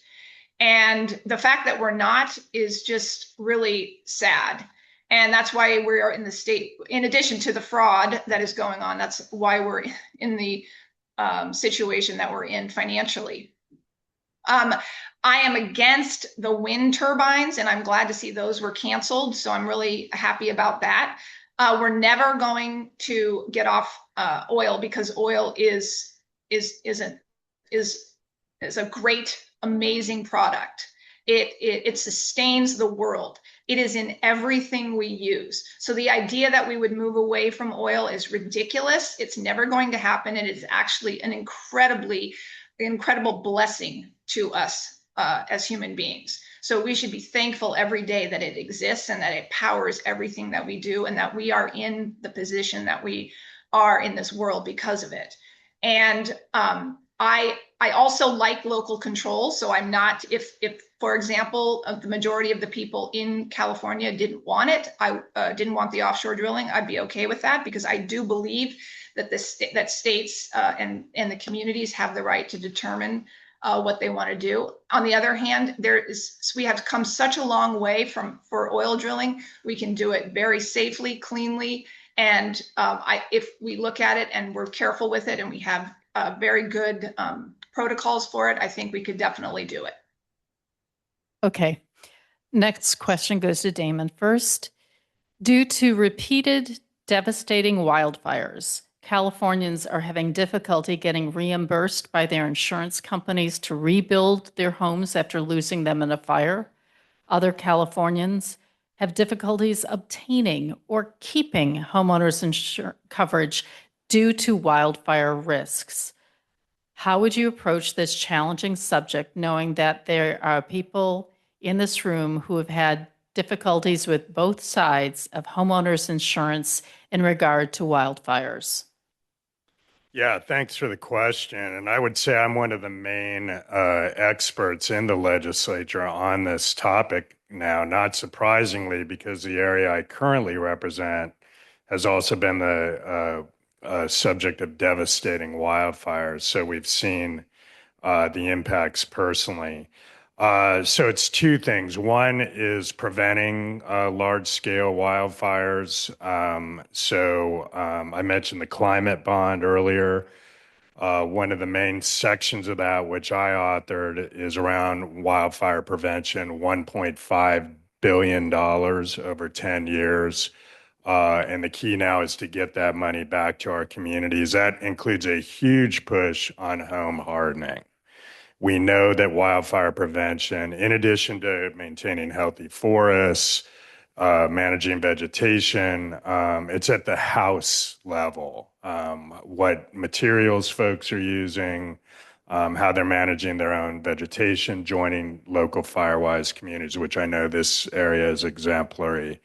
And the fact that we're not is just really sad. And that's why we're in the state, in addition to the fraud that is going on, that's why we're in the situation that we're in financially. I am against the wind turbines, and I'm glad to see those were canceled. So I'm really happy about that. We're never going to get off oil because oil is a great, amazing product. It sustains the world. It is in everything we use. So the idea that we would move away from oil is ridiculous. It's never going to happen. It is actually an incredible blessing to us as human beings. So we should be thankful every day that it exists and that it powers everything that we do and that we are in the position that we are in this world because of it. And I also like local control. So I'm not, if for example, the majority of the people in California didn't want it, I didn't want the offshore drilling, I'd be okay with that because I do believe that that states and the communities have the right to determine what they want to do. On the other hand, we have come such a long way for oil drilling. We can do it very safely, cleanly, and if we look at it and we're careful with it and we have very good protocols for it, I think we could definitely do it. Okay. Next question goes to Damon first. Due to repeated devastating wildfires, Californians are having difficulty getting reimbursed by their insurance companies to rebuild their homes after losing them in a fire. Other Californians have difficulties obtaining or keeping homeowners insurance coverage due to wildfire risks. How would you approach this challenging subject, knowing that there are people in this room who have had difficulties with both sides of homeowners insurance in regard to wildfires? Yeah, thanks for the question. And I would say I'm one of the main experts in the legislature on this topic now, not surprisingly, because the area I currently represent has also been the subject of devastating wildfires. So we've seen the impacts personally. So it's two things. One is preventing large-scale wildfires. I mentioned the climate bond earlier. One of the main sections of that, which I authored, is around wildfire prevention, $1.5 billion over 10 years. And the key now is to get that money back to our communities. That includes a huge push on home hardening. We know that wildfire prevention, in addition to maintaining healthy forests, managing vegetation, it's at the house level. What materials folks are using, how they're managing their own vegetation, joining local fire-wise communities, which I know this area is exemplary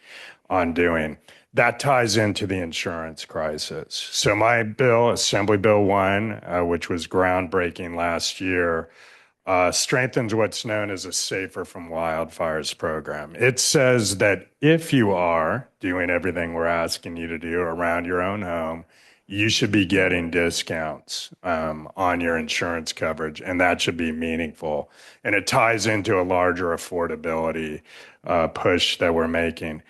on doing. That ties into the insurance crisis. So my bill, Assembly Bill 1, which was groundbreaking last year, strengthens what's known as a Safer from Wildfires program. It says that if you are doing everything we're asking you to do around your own home, you should be getting discounts on your insurance coverage, and that should be meaningful. And it ties into a larger affordability push that we're making.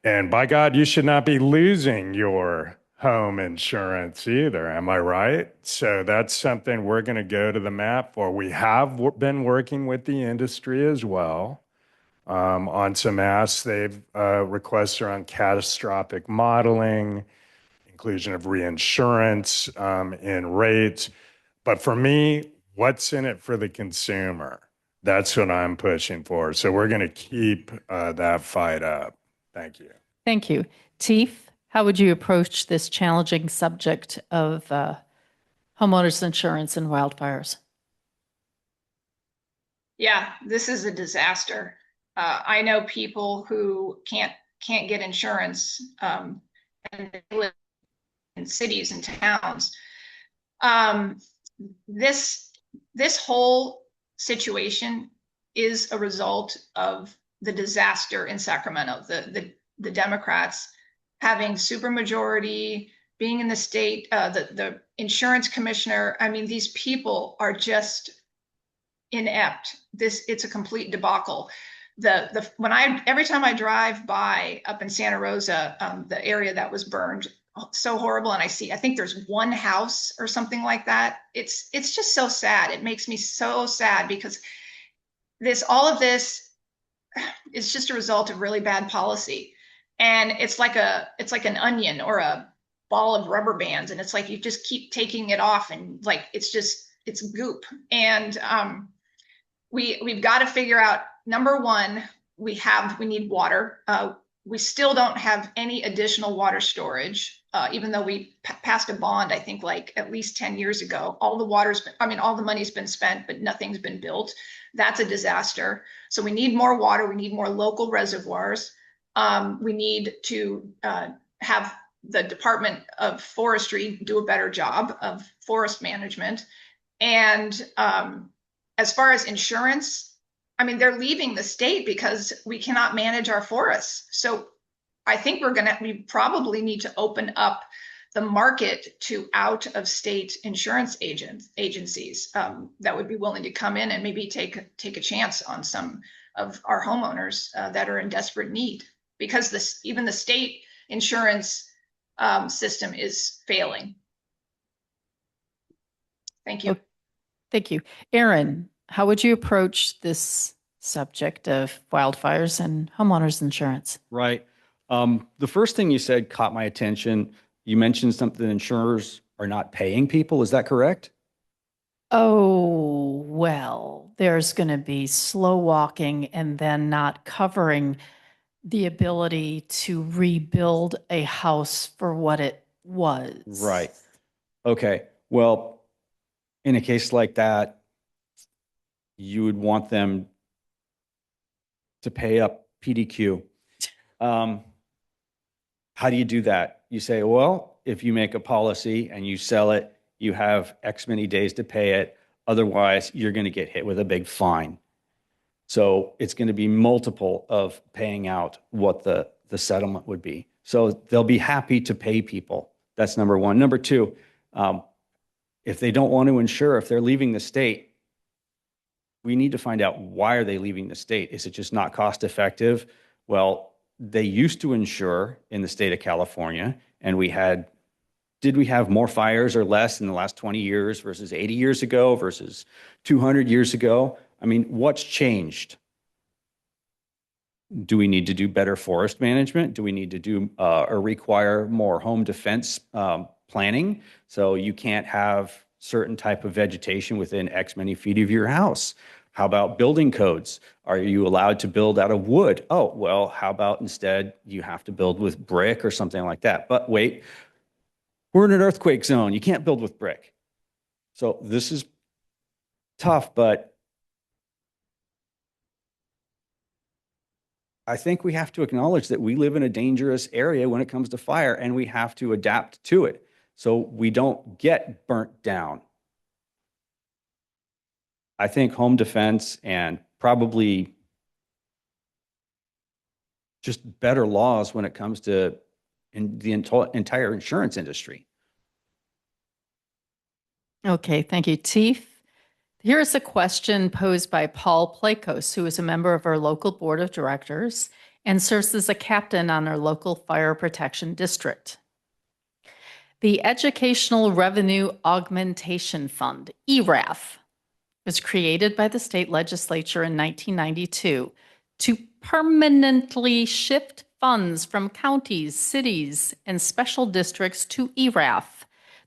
And by God, you should not be losing your home insurance either. Am I right? So that's something we're going to go to the mat for. We have been working with the industry as well on some asks. They've requests around catastrophic modeling, inclusion of reinsurance in rates. But for me, what's in it for the consumer? That's what I'm pushing for. So we're going to keep that fight up. Thank you. Thank you. Tief, how would you approach this challenging subject of homeowners insurance and wildfires? Yeah, this is a disaster. I know people who can't get insurance and they live in cities and towns. This whole situation is a result of the disaster in Sacramento, the Democrats having supermajority, being in the state, the insurance commissioner. I mean, these people are just inept. It's a complete debacle. Every time I drive by up in Santa Rosa, the area that was burned so horrible, and I think there's one house or something like that. It's just so sad. It makes me so sad because all of this is just a result of really bad policy. And it's like an onion or a ball of rubber bands, and it's like you just keep taking it off, and like it's goop. And we've got to figure out, number one, we need water. We still don't have any additional water storage, even though we passed a bond, I think like at least 10 years ago. All the money's been spent, but nothing's been built. That's a disaster. So we need more water. We need more local reservoirs. We need to have the Department of Forestry do a better job of forest management. And as far as insurance, I mean, they're leaving the state because we cannot manage our forests. So I think we probably need to open up the market to out of state insurance agencies that would be willing to come in and maybe take a chance on some of our homeowners that are in desperate need, because even the state insurance system is failing. Thank you. Thank you. Aaron, how would you approach this subject of wildfires and homeowners insurance? Right. The first thing you said caught my attention. You mentioned something that insurers are not paying people. Is that correct? Oh, well, there's going to be slow walking and then not covering the ability to rebuild a house for what it was. Right. Okay. Well, in a case like that, you would want them to pay up PDQ. How do you do that? You say, well, if you make a policy and you sell it, you have X many days to pay it. Otherwise, you're going to get hit with a big fine. So it's going to be multiple of paying out what the settlement would be. So they'll be happy to pay people. That's number one. Number two, if they don't want to insure, if they're leaving the state, we need to find out, why are they leaving the state? Is it just not cost effective? Well, they used to insure in the state of California, and did we have more fires or less in the last 20 years versus 80 years ago versus 200 years ago? I mean, what's changed? Do we need to do better forest management? Do we need to do or require more home defense planning? So you can't have certain type of vegetation within X many feet of your house. How about building codes? Are you allowed to build out of wood? Oh, well, how about instead you have to build with brick or something like that? But wait, we're in an earthquake zone. You can't build with brick. So this is tough, but I think we have to acknowledge that we live in a dangerous area when it comes to fire, and we have to adapt to it so we don't get burnt down. I think home defense and probably just better laws when it comes to the entire insurance industry. Okay, thank you. Tief, here's a question posed by Paul Plakos, who is a member of our local board of directors and serves as a captain on our local fire protection district. The Educational Revenue Augmentation Fund, ERAF, was created by the state legislature in 1992 to permanently shift funds from counties, cities, and special districts to ERAF.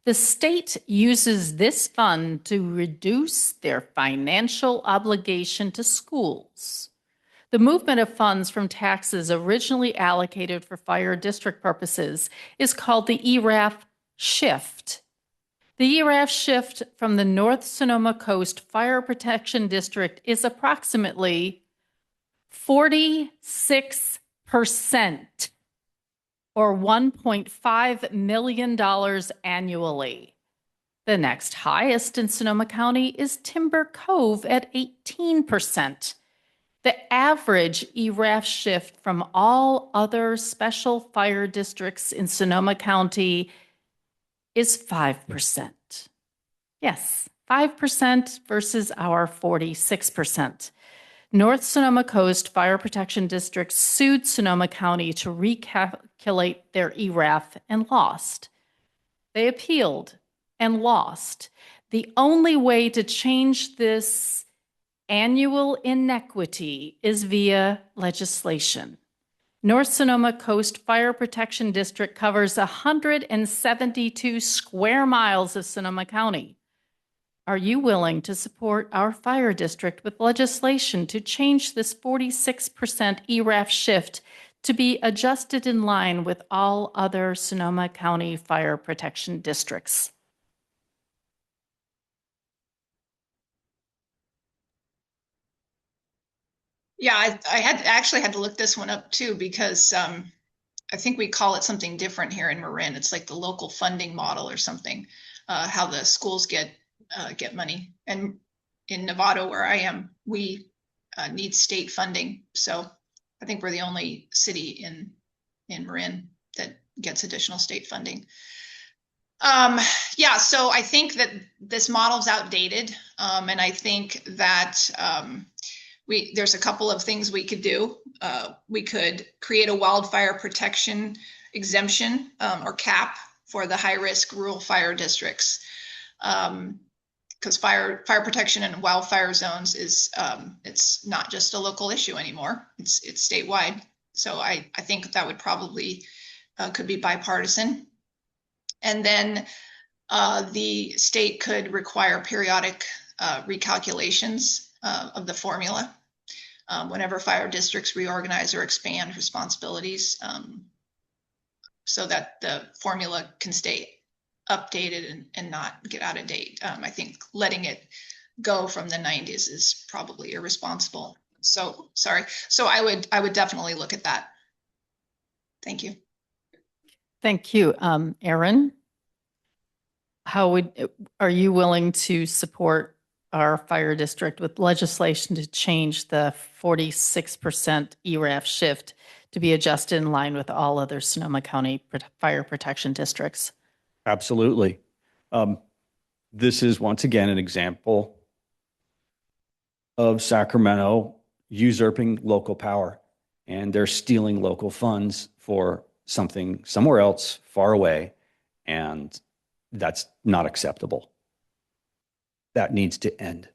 The state uses this fund to reduce their financial obligation to schools. The movement of funds from taxes originally allocated for fire district purposes is called the ERAF shift. The ERAF shift from the North Sonoma Coast Fire Protection District is approximately 46%, or $1.5 million annually. The next highest in Sonoma County is Timber Cove at 18%. The average ERAF shift from all other special fire districts in Sonoma County is 5%. Yes, 5% versus our 46%. North Sonoma Coast Fire Protection District sued Sonoma County to recalculate their ERAF and lost. They appealed and lost. The only way to change this annual inequity is via legislation. North Sonoma Coast Fire Protection District covers 172 square miles of Sonoma County. Are you willing to support our fire district with legislation to change this 46% ERAF shift to be adjusted in line with all other Sonoma County fire protection districts? Yeah, I actually had to look this one up too, because I think we call it something different here in Marin. It's like the local funding model or something, how the schools get money. And in Nevada, where I am, we need state funding. So I think we're the only city in Marin that gets additional state funding. Yeah, so I think that this model's outdated, and I think that there's a couple of things we could do. We could create a wildfire protection exemption or cap for the high-risk rural fire districts, because fire protection in wildfire zones is it's not just a local issue anymore. It's statewide. So I think that would probably could be bipartisan. And then the state could require periodic recalculations of the formula whenever fire districts reorganize or expand responsibilities, so that the formula can stay updated and not get out of date. I think letting it go from the 90s is probably irresponsible. So sorry. So I would definitely look at that. Thank you. Thank you. Aaron, are you willing to support our fire district with legislation to change the 46% ERAF shift to be adjusted in line with all other Sonoma County fire protection districts? Absolutely. This is once again an example of Sacramento usurping local power, and they're stealing local funds for something somewhere else far away, and that's not acceptable. That needs to end.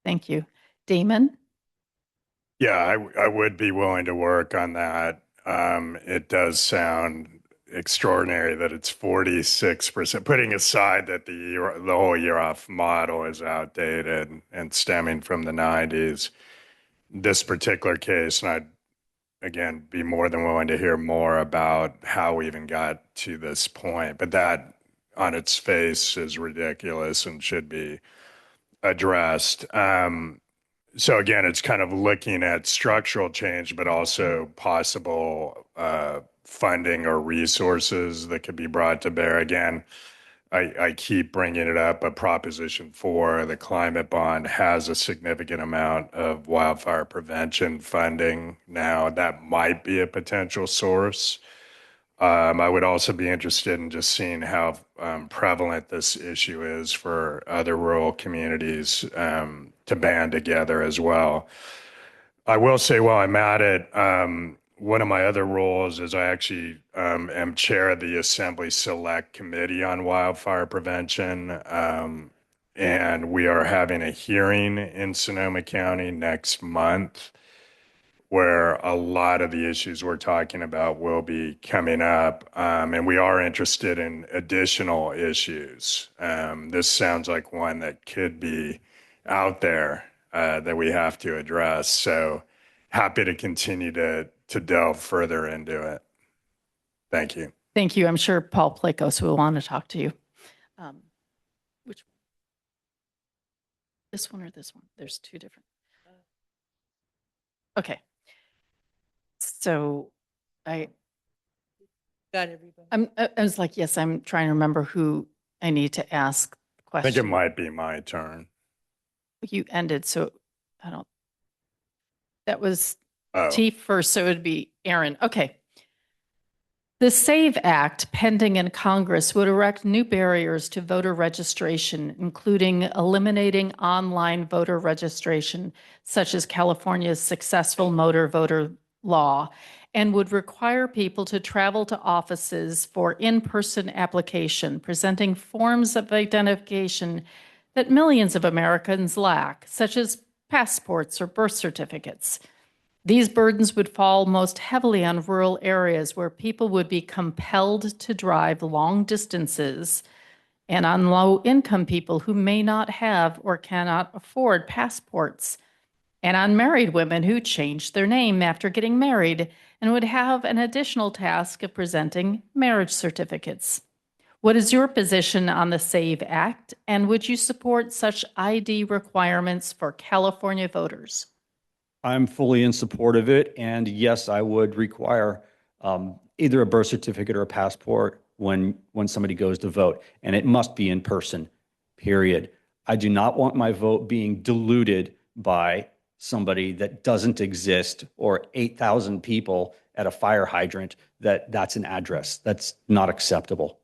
Thank you. Damon? Yeah, I would be willing to work on that. It does sound extraordinary that it's 46%, putting aside that the whole year off model is outdated and stemming from the 90s. This particular case, and I'd again be more than willing to hear more about how we even got to this point, but that on its face is ridiculous and should be addressed. So again, it's kind of looking at structural change, but also possible funding or resources that could be brought to bear. Again, I keep bringing it up, but Proposition 4, the climate bond, has a significant amount of wildfire prevention funding now. That might be a potential source. I would also be interested in just seeing how prevalent this issue is for other rural communities to band together as well. I will say while I'm at it, one of my other roles is I actually am chair of the Assembly Select Committee on Wildfire Prevention, and we are having a hearing in Sonoma County next month where a lot of the issues we're talking about will be coming up. And we are interested in additional issues. This sounds like one that could be out there that we have to address. So happy to continue to delve further into it. Thank you. Thank you. I'm sure Paul Plakos will want to talk to you. Which one? This one or this one? There's two different. Okay. So I was like, yes, I'm trying to remember who I need to ask I questions. think it might be my turn. You ended, so I don't, that was Oh, Tief first, so it would be Aaron. Okay. The SAVE Act pending in Congress would erect new barriers to voter registration, including eliminating online voter registration, such as California's successful motor voter law, and would require people to travel to offices for in-person application, presenting forms of identification that millions of Americans lack, such as passports or birth certificates. These burdens would fall most heavily on rural areas where people would be compelled to drive long distances, and on low-income people who may not have or cannot afford passports, and on married women who changed their name after getting married and would have an additional task of presenting marriage certificates. What is your position on the SAVE Act, and would you support such ID requirements for California voters? I'm fully in support of it. And yes, I would require either a birth certificate or a passport when somebody goes to vote. And it must be in person, period. I do not want my vote being diluted by somebody that doesn't exist or 8,000 people at a fire hydrant that's an address. That's not acceptable.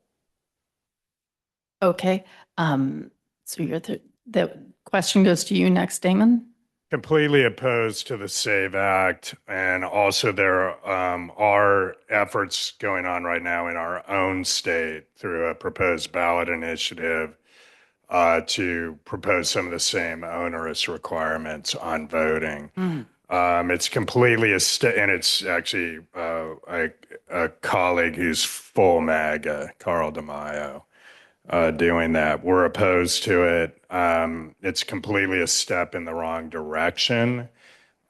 Okay. So the question goes to you next, Damon. completely opposed to the SAVE Act. And also there are efforts going on right now in our own state through a proposed ballot initiative to propose some of the same onerous requirements on voting. It's completely and it's actually a colleague who's full MAGA, Carl DeMaio, doing that. We're opposed to it. It's completely a step in the wrong direction.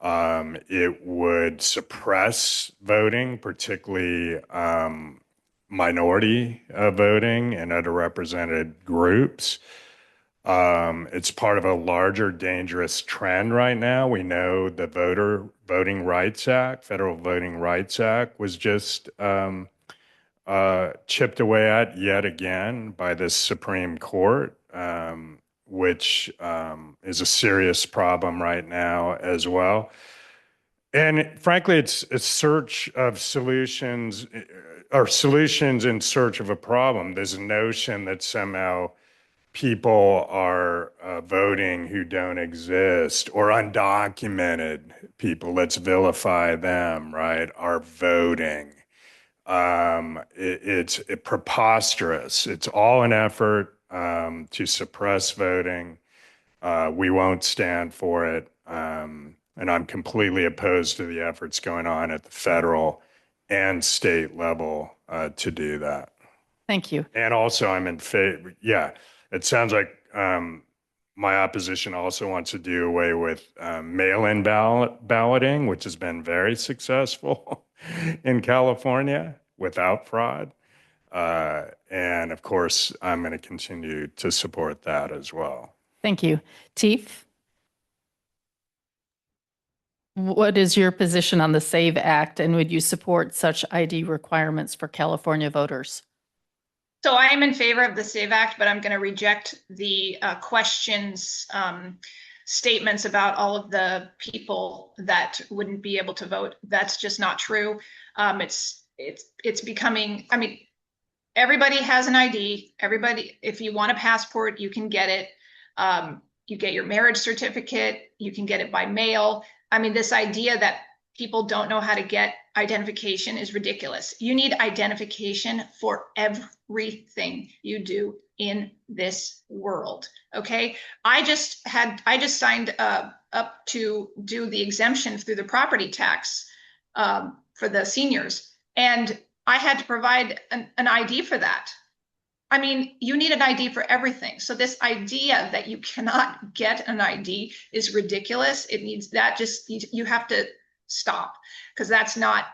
It would suppress voting, particularly minority voting and underrepresented groups. It's part of a larger dangerous trend right now. We know the Voting Rights Act, Federal Voting Rights Act, was just chipped away at yet again by the Supreme Court, which is a serious problem right now as well. And frankly, it's a search of solutions or solutions in search of a problem. There's a notion that somehow people are voting who don't exist, or undocumented people, let's vilify them, right, are voting. It's preposterous. It's all an effort to suppress voting. We won't stand for it. And I'm completely opposed to the efforts going on at the federal and state level to do that. Thank you. And also I'm in favor. Yeah, it sounds like my opposition also wants to do away with mail-in balloting, which has been very successful in California without fraud. And of course, I'm going to continue to support that as well. Thank you. Tief, what is your position on the SAVE Act, and would you support such ID requirements for California voters? So I am in favor of the SAVE Act, but I'm going to reject the statements about all of the people that wouldn't be able to vote. That's just not true. It's becoming, I mean, everybody has an ID. Everybody, if you want a passport, you can get it. You get your marriage certificate. You can get it by mail. I mean, this idea that people don't know how to get identification is ridiculous. You need identification for everything you do in this world. Okay. I just signed up to do the exemption through the property tax for the seniors. And I had to provide an ID for that. I mean, you need an ID for everything. So this idea that you cannot get an ID is ridiculous. It needs that you have to stop, because that's not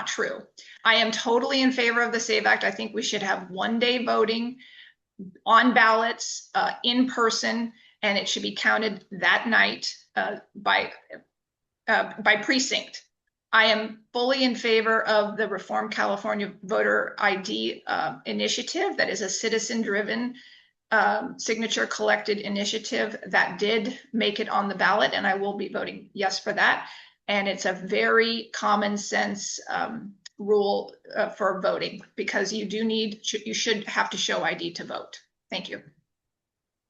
true. I am totally in favor of the SAVE Act. I think we should have one-day voting on ballots in person, and it should be counted that night by precinct. I am fully in favor of the Reform California Voter ID initiative that is a citizen-driven signature collected initiative that did make it on the ballot, and I will be voting yes for that. And it's a very common sense rule for voting, because you should have to show ID to vote. Thank you.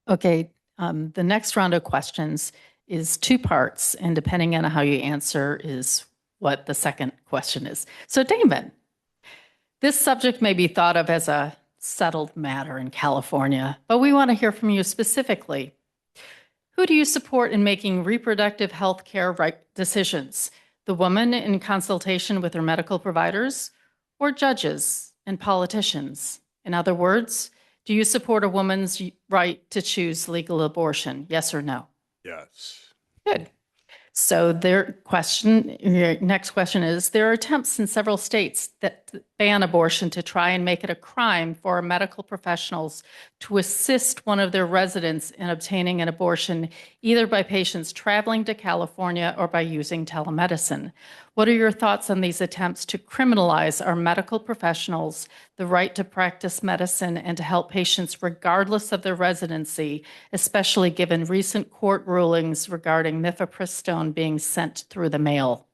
Okay, the next round of questions is two parts, and depending on how you answer is what the second question is. So Damon, this subject may be thought of as a settled matter in California, but we want to hear from you specifically. Who do you support in making reproductive health care right decisions? The woman in consultation with her medical providers, or judges and politicians? In other words, do you support a woman's right to choose legal abortion? Yes or no? Yes. Good. So next question is, there are attempts in several states that ban abortion to try and make it a crime for medical professionals to assist one of their residents in obtaining an abortion, either by patients traveling to California or by using telemedicine. What are your thoughts on these attempts to criminalize our medical professionals, the right to practice medicine, and to help patients regardless of their residency, especially given recent court rulings regarding mifepristone being sent through the mail?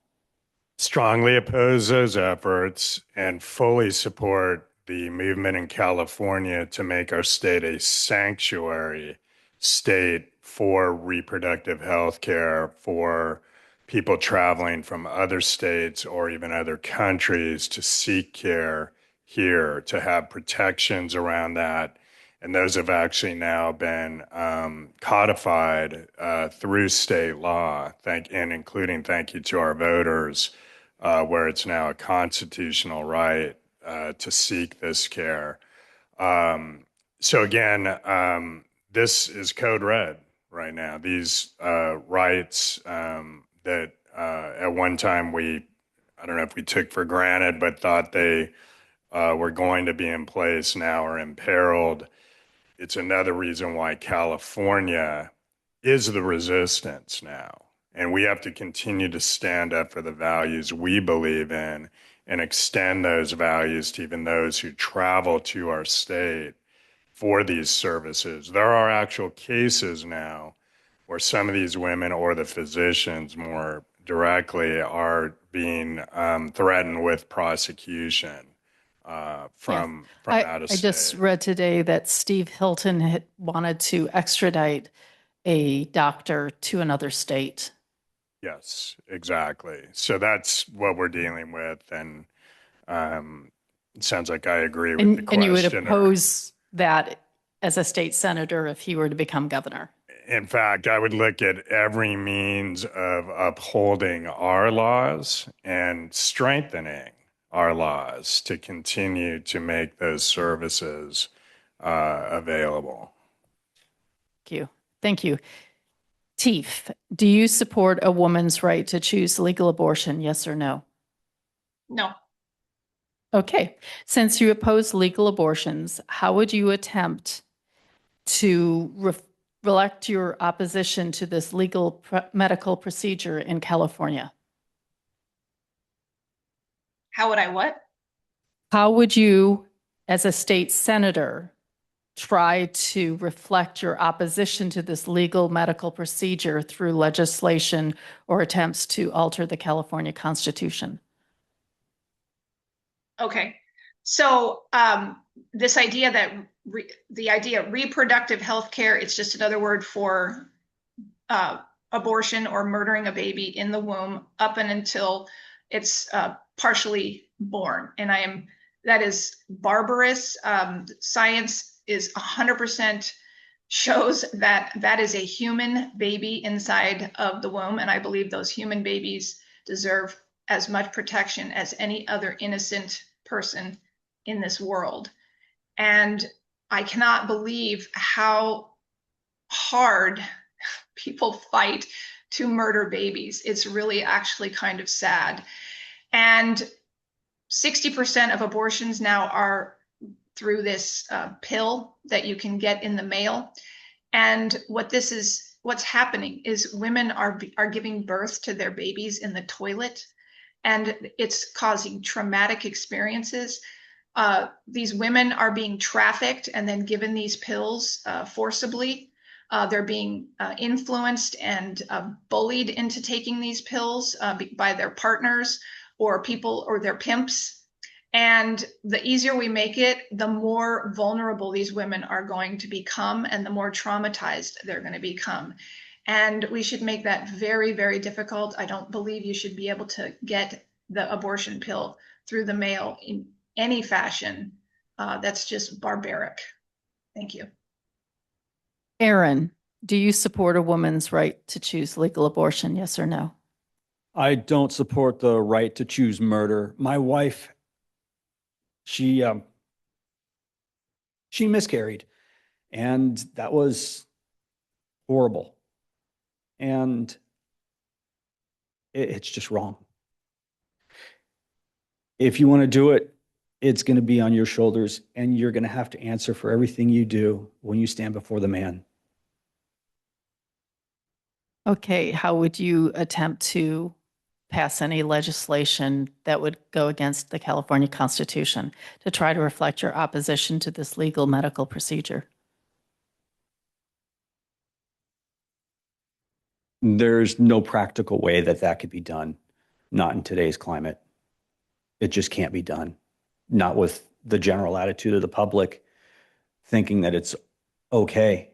Strongly oppose those efforts and fully support the movement in California to make our state a sanctuary state for reproductive health care for people traveling from other states or even other countries to seek care here, to have protections around that. And those have actually now been codified through state law, including thank you to our voters, where it's now a constitutional right to seek this care. So again, this is code red right now. These rights that at one time I don't know if we took for granted, but thought they were going to be in place, now are imperiled. It's another reason why California is the resistance now. And we have to continue to stand up for the values we believe in and extend those values to even those who travel to our state for these services. There are actual cases now where some of these women, or the physicians more directly, are being threatened with prosecution from out of state. I just read today that Steve Hilton had wanted to extradite a doctor to another state. Yes, exactly. So that's what we're dealing with, and it sounds like I agree with the And you would questioner. oppose that as a state senator if he were to become governor? In fact, I would look at every means of upholding our laws and strengthening our laws to continue to make those services available. Thank you. Tief, do you support a woman's right to choose legal abortion, yes or no? No. Okay. Since you oppose legal abortions, how would you attempt to reflect your opposition to this legal medical procedure in California? How would I what? How would you, as a state senator, try to reflect your opposition to this legal medical procedure through legislation or attempts to alter the California Constitution? Okay. So this idea that reproductive health care, it's just another word for abortion or murdering a baby in the womb up and until it's partially born. And that is barbarous. Science is 100% shows that that is a human baby inside of the womb. And I believe those human babies deserve as much protection as any other innocent person in this world. And I cannot believe how hard people fight to murder babies. It's really actually kind of sad. And 60% of abortions now are through this pill that you can get in the mail. And what's happening is women are giving birth to their babies in the toilet, and it's causing traumatic experiences. These women are being trafficked and then given these pills forcibly. They're being influenced and bullied into taking these pills by their partners or people or their pimps. And the easier we make it, the more vulnerable these women are going to become and the more traumatized they're going to become. And we should make that very, very difficult. I don't believe you should be able to get the abortion pill through the mail in any fashion. That's just barbaric. Thank you. Aaron, do you support a woman's right to choose legal abortion? Yes or no? I don't support the right to choose murder. My wife, she miscarried, and that was horrible. And it's just wrong. If you want to do it, it's going to be on your shoulders, and you're going to have to answer for everything you do when you stand before the man. Okay, how would you attempt to pass any legislation that would go against the California Constitution to try to reflect your opposition to this legal medical procedure? There's no practical way that that could be done, not in today's climate. It just can't be done, not with the general attitude of the public thinking that it's okay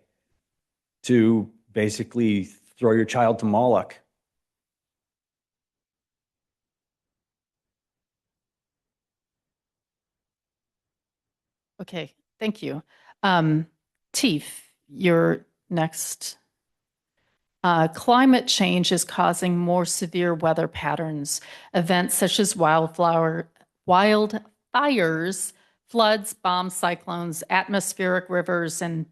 to basically throw your child to Moloch. Okay, thank you. Tief, you're next. Climate change is causing more severe weather patterns. Events such as wildfires, floods, bomb cyclones, atmospheric rivers, and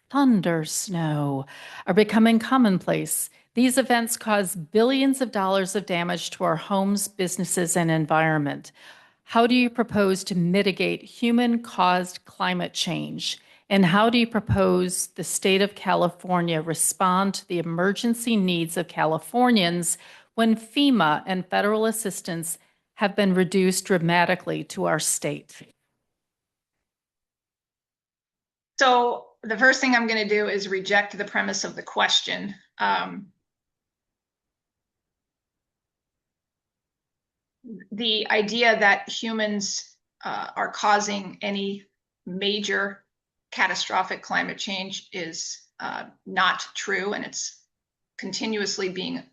thunder snow are becoming commonplace. These events cause billions of dollars of damage to our homes, businesses, and environment. How do you propose to mitigate human-caused climate change? And how do you propose the state of California respond to the emergency needs of Californians when FEMA and federal assistance have been reduced dramatically to our state? So the first thing I'm going to do is reject the premise of the question. The idea that humans are causing any major catastrophic climate change is not true, and it's continuously being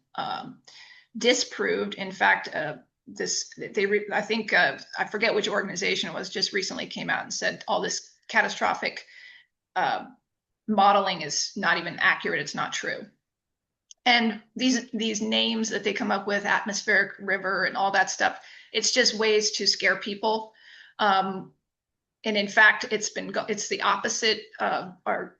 disproved. In fact, I forget which organization it was, just recently came out and said all this catastrophic modeling is not even accurate. It's not true. And these names that they come up with, atmospheric river and all that stuff, it's just ways to scare people. And in fact, it's the opposite. Our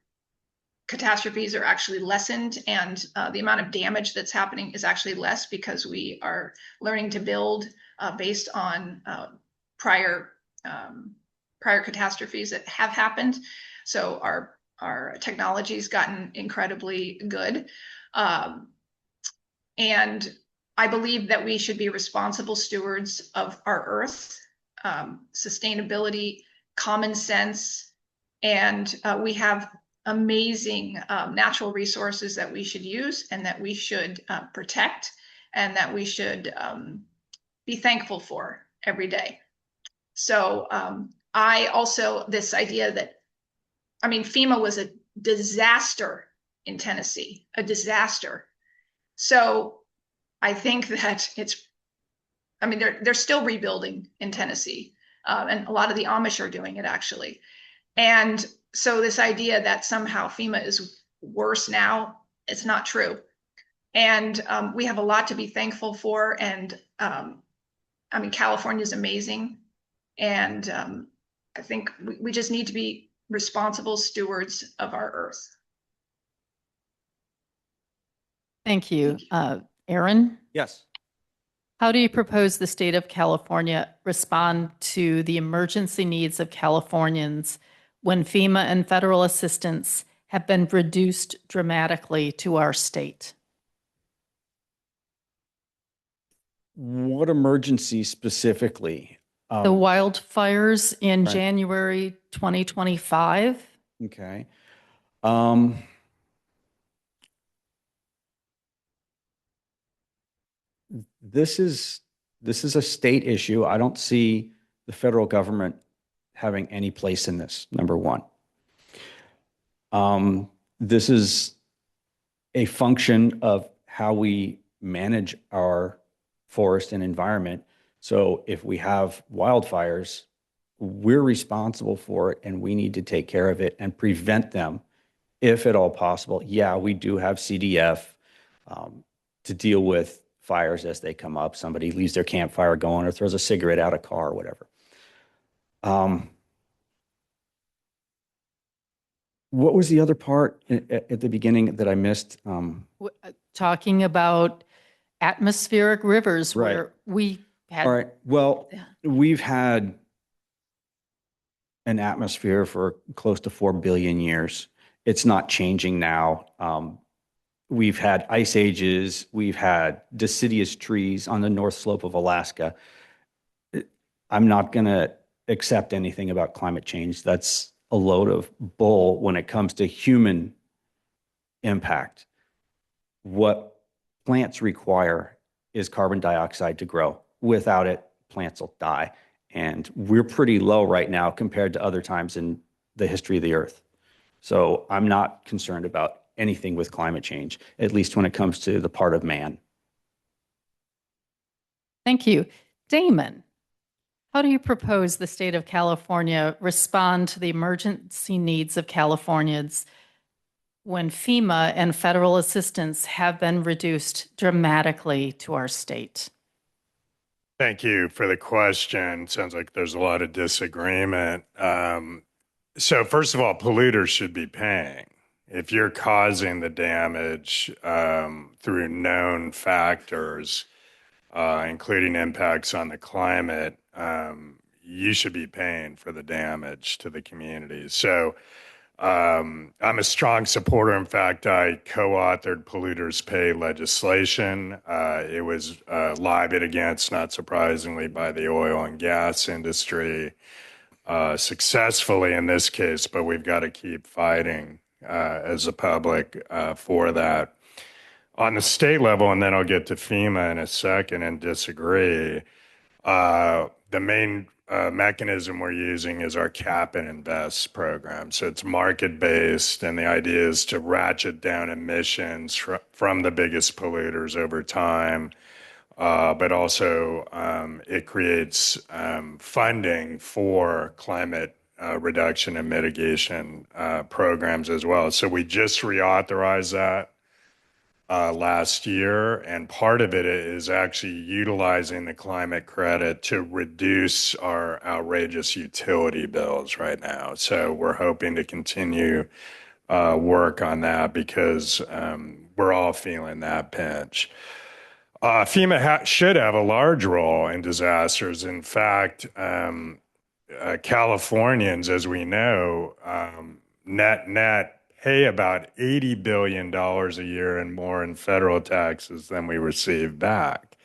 catastrophes are actually lessened, and the amount of damage that's happening is actually less because we are learning to build based on prior catastrophes that have happened. So our technology's gotten incredibly good. And I believe that we should be responsible stewards of our earth, sustainability, common sense, and we have amazing natural resources that we should use and that we should protect and that we should be thankful for every day. So I also, this idea that, FEMA was a disaster in Tennessee, a disaster. So I think that they're still rebuilding in Tennessee, and a lot of the Amish are doing it actually. And so this idea that somehow FEMA is worse now, it's not true. And we have a lot to be thankful for. And California is amazing. And I think we just need to be responsible stewards of our earth. Thank you. Aaron? Yes. How do you propose the state of California respond to the emergency needs of Californians when FEMA and federal assistance have been reduced dramatically to our state? What emergency specifically? The wildfires in right. January 2025. Okay. This is a state issue. I don't see the federal government having any place in this, number one. This is a function of how we manage our forest and environment. So if we have wildfires, we're responsible for it and we need to take care of it and prevent them if at all possible. Yeah, we do have CDF to deal with fires as they come up. Somebody leaves their campfire going or throws a cigarette out of a car or whatever. What was the other part at the beginning that I missed? Talking about atmospheric rivers Right. where we had. All right. Well, we've had an atmosphere for close to 4 billion years. It's not changing now. We've had ice ages. We've had deciduous trees on the north slope of Alaska. I'm not going to accept anything about climate change. That's a load of bull when it comes to human impact. What plants require is carbon dioxide to grow. Without it, plants will die. And we're pretty low right now compared to other times in the history of the earth. So I'm not concerned about anything with climate change, at least when it comes to the part of man. Thank you. Damon, how do you propose the state of California respond to the emergency needs of Californians when FEMA and federal assistance have been reduced dramatically to our state? Thank you for the question. Sounds like there's a lot of disagreement. So first of all, polluters should be paying. If you're causing the damage through known factors, including impacts on the climate, you should be paying for the damage to the community. So I'm a strong supporter. In fact, I co-authored polluters pay legislation. It was lobbied against, not surprisingly, by the oil and gas industry successfully in this case, but we've got to keep fighting as a public for that. On the state level, and then I'll get to FEMA in a second and disagree, the main mechanism we're using is our cap and invest program. So it's market-based, and the idea is to ratchet down emissions from the biggest polluters over time, but also it creates funding for climate reduction and mitigation programs as well. So we just reauthorized that last year, and part of it is actually utilizing the climate credit to reduce our outrageous utility bills right now. So we're hoping to continue work on that because we're all feeling that pinch. FEMA should have a large role in disasters. In fact, Californians, as we know, net pay about $80 billion a year and more in federal taxes than we receive back.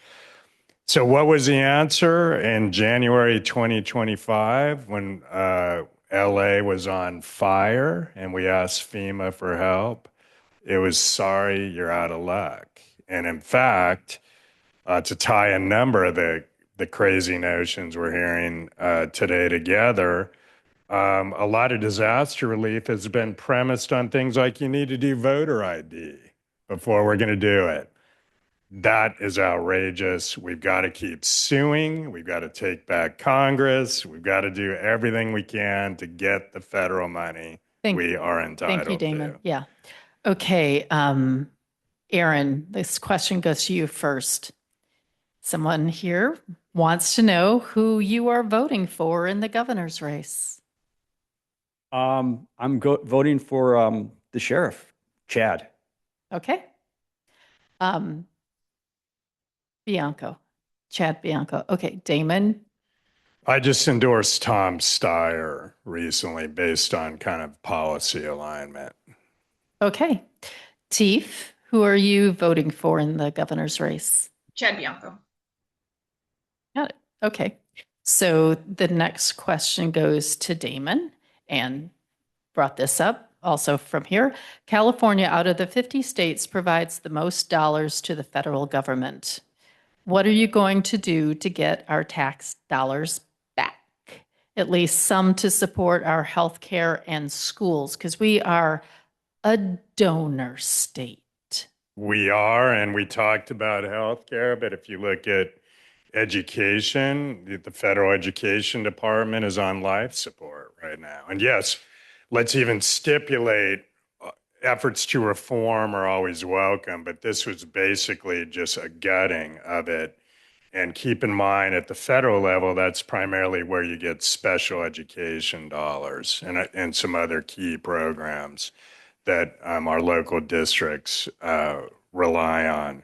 So what was the answer in January 2025 when LA was on fire and we asked FEMA for help? It was, sorry, you're out of luck. And in fact, to tie a number of the crazy notions we're hearing today together, a lot of disaster relief has been premised on things like you need to do voter ID before we're going to do it. That is outrageous. We've got to keep suing. We've got to take back Congress. We've got to do everything we can to get the federal money we are entitled to. Thank you, Damon. Yeah. Okay. Aaron, this question goes to you first. Someone here wants to know who you are voting for in the governor's race. I'm voting for the sheriff, Chad. Okay. Chad Bianco. Okay, Damon. I just endorsed Tom Steyer recently based on kind of policy alignment. Okay. Tief, who are you voting for in the governor's race? Chad Bianco. Got it. Okay. So the next question goes to Damon, and brought this up also from here. California, out of the 50 states, provides the most dollars to the federal government. What are you going to do to get our tax dollars back? At least some to support our healthcare and schools, because we are a donor state. We are, and we talked about healthcare, but if you look at education, the federal education department is on life support right now. And yes, let's even stipulate efforts to reform are always welcome, but this was basically just a gutting of it. And keep in mind, at the federal level, that's primarily where you get special education dollars and some other key programs that our local districts rely on.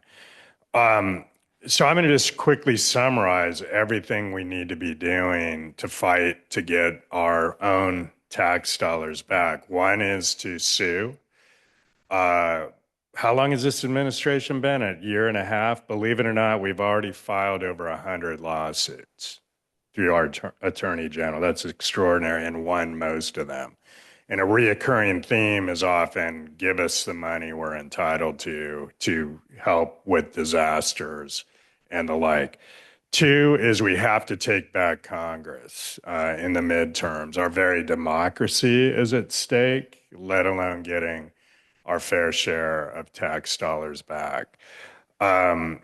So I'm going to just quickly summarize everything we need to be doing to fight to get our own tax dollars back. One is to sue. How long has this administration been? A year and a half? Believe it or not, we've already filed over 100 lawsuits through our attorney general. That's extraordinary, and won most of them. And a reoccurring theme is often give us the money we're entitled to help with disasters and the like. Two is we have to take back Congress in the midterms. Our very democracy is at stake, let alone getting our fair share of tax dollars back. And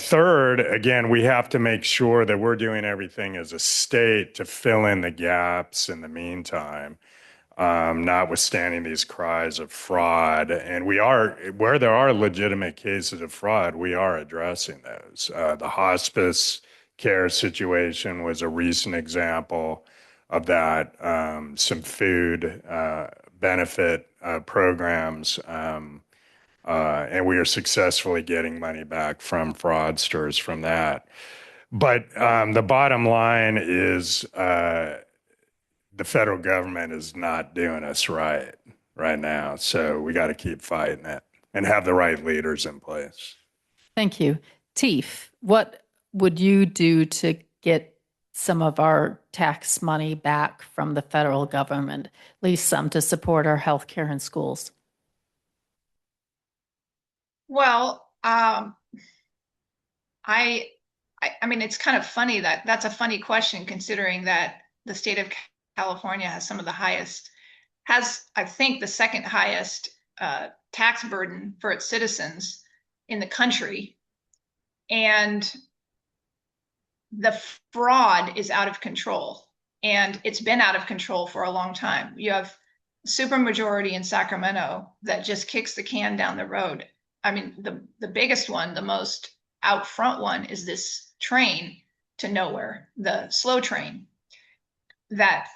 third, again, we have to make sure that we're doing everything as a state to fill in the gaps in the meantime. Notwithstanding these cries of fraud. And we are, where there are legitimate cases of fraud, we are addressing those. The hospice care situation was a recent example of that. Some food benefit programs, and we are successfully getting money back from fraudsters from that. But the bottom line is, the federal government is not doing us right now. So we got to keep fighting it and have the right leaders in place. Thank you. Tief, what would you do to get some of our tax money back from the federal government, at least some to support our healthcare and schools? Well, I mean, it's kind of funny that's a funny question, considering that the state of California has some of the highest, I think, the second highest tax burden for its citizens in the country. And the fraud is out of control, and it's been out of control for a long time. You have a supermajority in Sacramento that just kicks the can down the road. I mean, the biggest one, the most out front one, is this train to nowhere, the slow train, that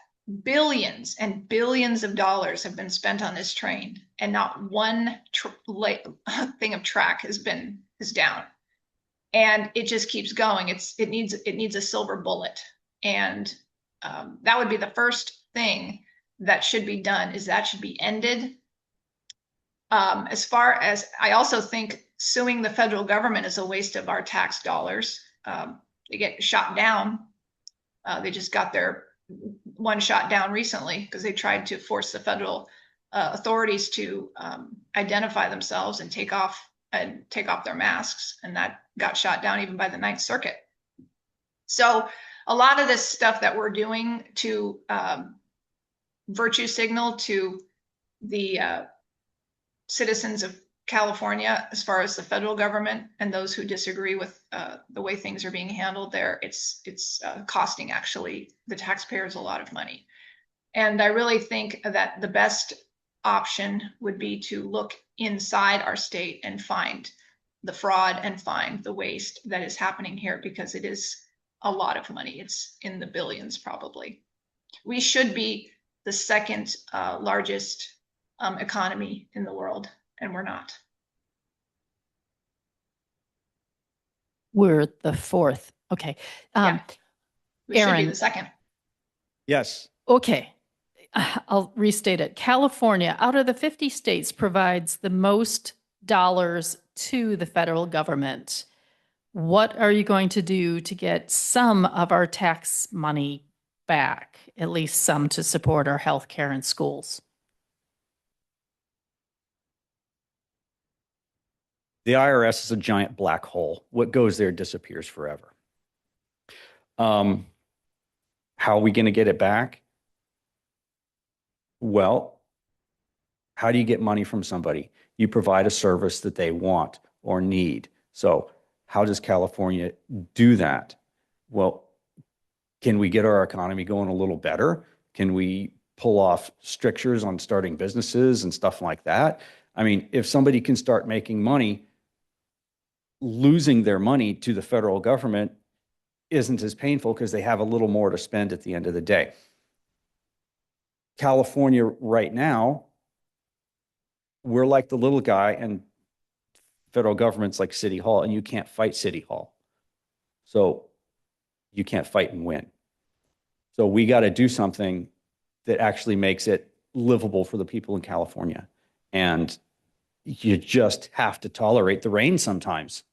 billions and billions of dollars have been spent on this train, and not one thing of track is down, and it just keeps going. It needs a silver bullet, and that would be the first thing that should be done. That should be ended. As far as, I also think suing the federal government is a waste of our tax dollars. They get shot down. They just got their one shot down recently because they tried to force the federal authorities to identify themselves and take off their masks, and that got shot down even by the Ninth Circuit. So a lot of this stuff that we're doing to virtue signal to the citizens of California, as far as the federal government and those who disagree with the way things are being handled there, it's costing actually the taxpayers a lot of money. And I really think that the best option would be to look inside our state and find the fraud and find the waste that is happening here, because it is a lot of money. It's in the billions probably. We should be the second largest economy in the world, and we're not. We're the fourth. Okay. Yeah. We should be Aaron. the second. Yes. Okay. I'll restate it. California, out of the 50 states, provides the most dollars to the federal government. What are you going to do to get some of our tax money back, at least some to support our healthcare and schools? The IRS is a giant black hole. What goes there disappears forever. How are we going to get it back? Well, how do you get money from somebody? You provide a service that they want or need. So how does California do that? Well, can we get our economy going a little better? Can we pull off strictures on starting businesses and stuff like that? I mean, if somebody can start making money, losing their money to the federal government isn't as painful because they have a little more to spend at the end of the day. California right now, we're like the little guy, and federal government's like City Hall, and you can't fight City Hall. So you can't fight and win. So we got to do something that actually makes it livable for the people in California. And you just have to tolerate the rain sometimes.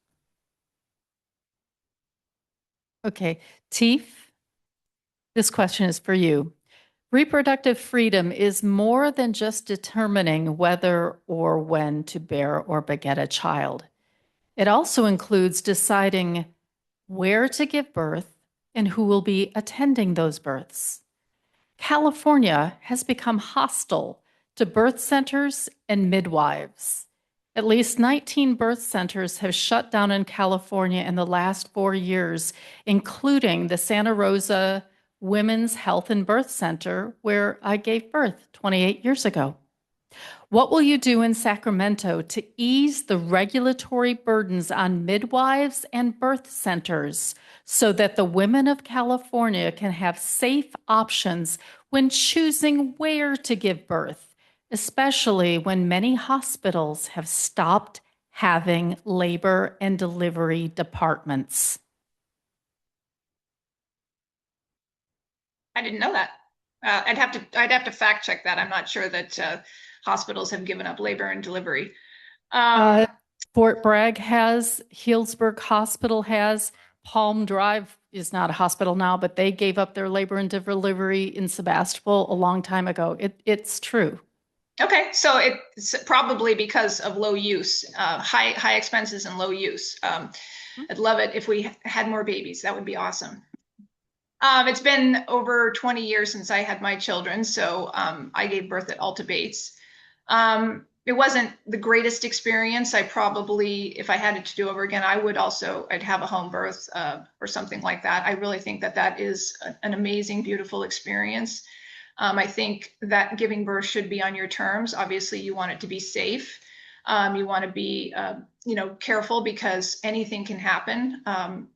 Okay, Tief, this question is for you. Reproductive freedom is more than just determining whether or when to bear or beget a child. It also includes deciding where to give birth and who will be attending those births. California has become hostile to birth centers and midwives. At least 19 birth centers have shut down in California in the last 4 years, including the Santa Rosa Women's Health and Birth Center, where I gave birth 28 years ago. What will you do in Sacramento to ease the regulatory burdens on midwives and birth centers so that the women of California can have safe options when choosing where to give birth, especially when many hospitals have stopped having labor and delivery departments? I didn't know that. I'd have to fact check that. I'm not sure that hospitals have given up labor and delivery. Fort Bragg has, Healdsburg Hospital has, Palm Drive is not a hospital now, but they gave up their labor and delivery in Sebastopol a long time ago. It's true. Okay, so it's probably because of low use, high expenses and low use. I'd love it if we had more babies. That would be awesome. It's been over 20 years since I had my children, so I gave birth at Alta Bates. It wasn't the greatest experience. I probably, if I had it to do over again, I'd have a home birth or something like that. I really think that that is an amazing, beautiful experience. I think that giving birth should be on your terms. Obviously, you want it to be safe. You want to be, careful because anything can happen.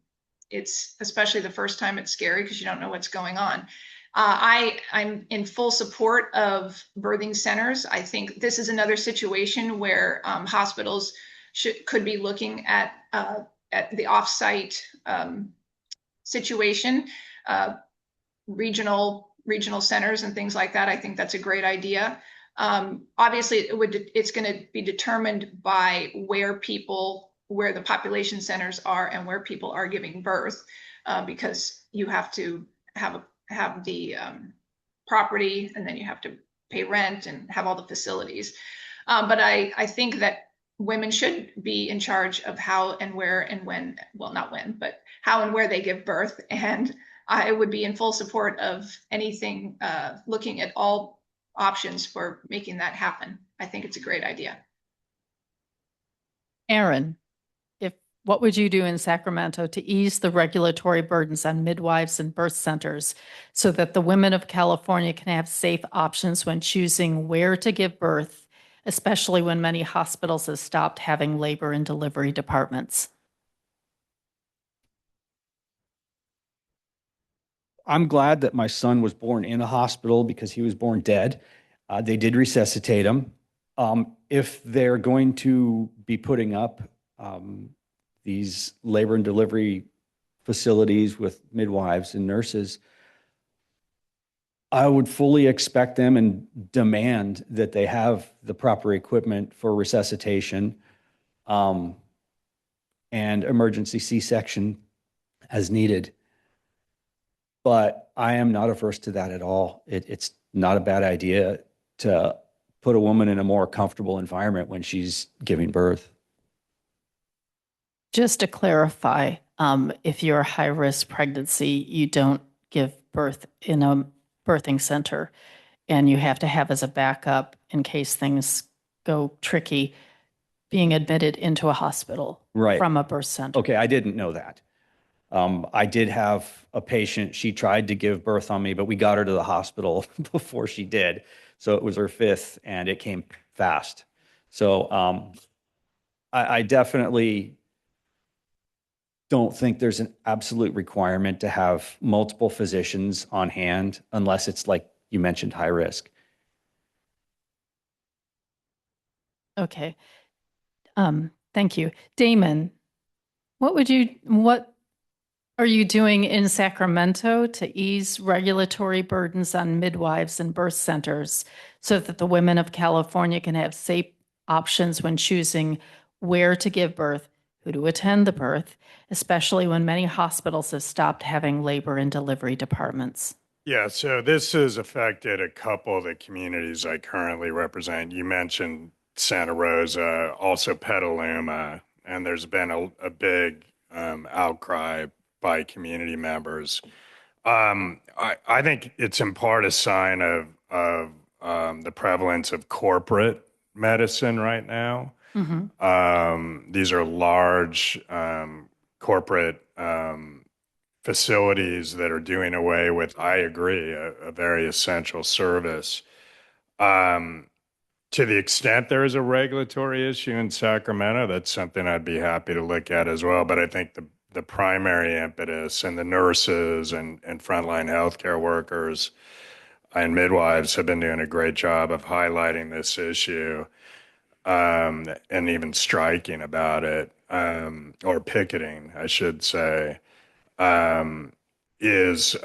It's especially the first time it's scary because you don't know what's going on. I'm in full support of birthing centers. I think this is another situation where hospitals could be looking at the offsite situation, regional centers and things like that. I think that's a great idea. Obviously, it's going to be determined by where the population centers are and where people are giving birth, because you have to have the property, and then you have to pay rent and have all the facilities. But I think that women should be in charge of how and where and when, well, not when, but how and where they give birth. And I would be in full support of anything, looking at all options for making that happen. I think it's a great idea. Aaron, what would you do in Sacramento to ease the regulatory burdens on midwives and birth centers so that the women of California can have safe options when choosing where to give birth, especially when many hospitals have stopped having labor and delivery departments? I'm glad that my son was born in a hospital because he was born dead. They did resuscitate him. If they're going to be putting up these labor and delivery facilities with midwives and nurses, I would fully expect them and demand that they have the proper equipment for resuscitation. and emergency C-section as needed. But I am not averse to that at all. It's not a bad idea to put a woman in a more comfortable environment when she's giving birth. Just to clarify, if you're a high-risk pregnancy, you don't give birth in a birthing center, and you have to have as a backup in case things go tricky, being admitted into a hospital Right. from a birth center. Okay, I didn't know that. I did have a patient, she tried to give birth on me, but we got her to the hospital before she did. So it was her fifth and it came fast. So I definitely don't think there's an absolute requirement to have multiple physicians on hand unless it's like you mentioned, high risk. Okay. Thank you. Damon, what are you doing in Sacramento to ease regulatory burdens on midwives and birth centers so that the women of California can have safe options when choosing where to give birth, who to attend the birth, especially when many hospitals have stopped having labor and delivery departments? Yeah, so this has affected a couple of the communities I currently represent. You mentioned Santa Rosa, also Petaluma, and there's been a big outcry by community members. I think it's in part a sign of the prevalence of corporate medicine right now. These are large corporate facilities that are doing away with, I agree, a very essential service. To the extent there is a regulatory issue in Sacramento, that's something I'd be happy to look at as well. But I think the primary impetus and the nurses and frontline healthcare workers and midwives have been doing a great job of highlighting this issue and even striking about it, or picketing, I should say, is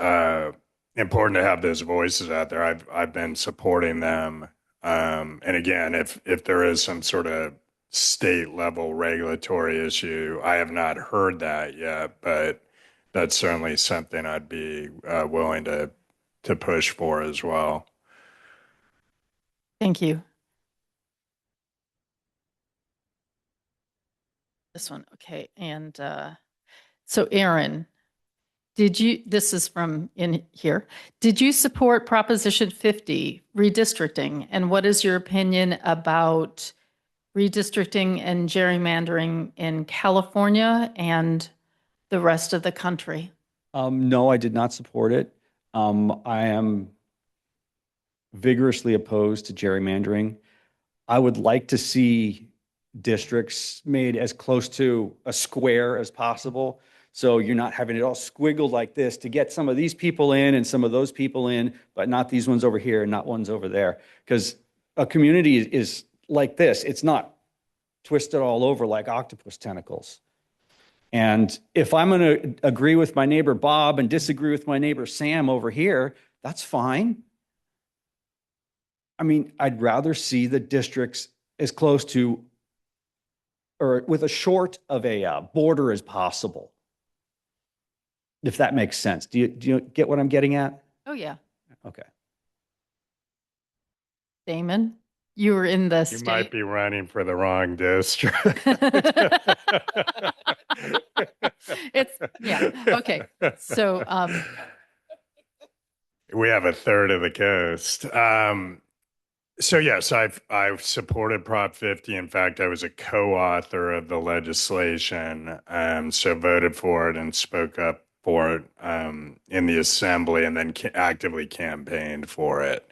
important to have those voices out there. I've been supporting them. And again, if there is some sort of state level regulatory issue, I have not heard that yet, but that's certainly something I'd be willing to push for as well. Thank you. This one, okay. And so Aaron, this is from in here, did you support Proposition 50 redistricting? And what is your opinion about redistricting and gerrymandering in California and the rest of the country? No, I did not support it. I am vigorously opposed to gerrymandering. I would like to see districts made as close to a square as possible. So you're not having it all squiggled like this to get some of these people in and some of those people in, but not these ones over here and not ones over there. Because a community is like this. It's not twisted all over like octopus tentacles. And if I'm going to agree with my neighbor Bob and disagree with my neighbor Sam over here, that's fine. I mean, I'd rather see the districts as close to or with a short of a border as possible, if that makes sense. Do you get what I'm getting at? Oh, yeah. Okay. Damon, you were in the You state. might be running for the wrong district. Yeah. Okay. So, we have a third of the coast. So yes, I've supported Prop 50. In fact, I was a co-author of the legislation, so voted for it and spoke up for it in the assembly, and then actively campaigned for it.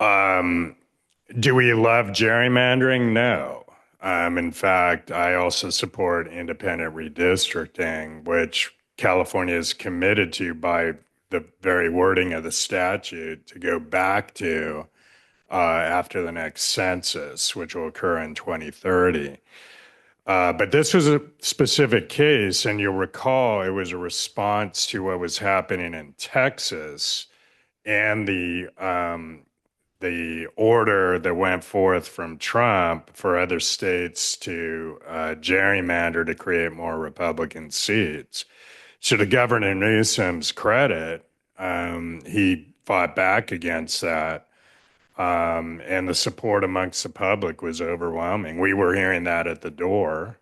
Do we love gerrymandering? No. In fact, I also support independent redistricting, which California is committed to by the very wording of the statute to go back to after the next census, which will occur in 2030. But this was a specific case, and you'll recall it was a response to what was happening in Texas and the the order that went forth from Trump for other states to gerrymander to create more Republican seats. So to Governor Newsom's credit, he fought back against that. And the support amongst the public was overwhelming. We were hearing that at the door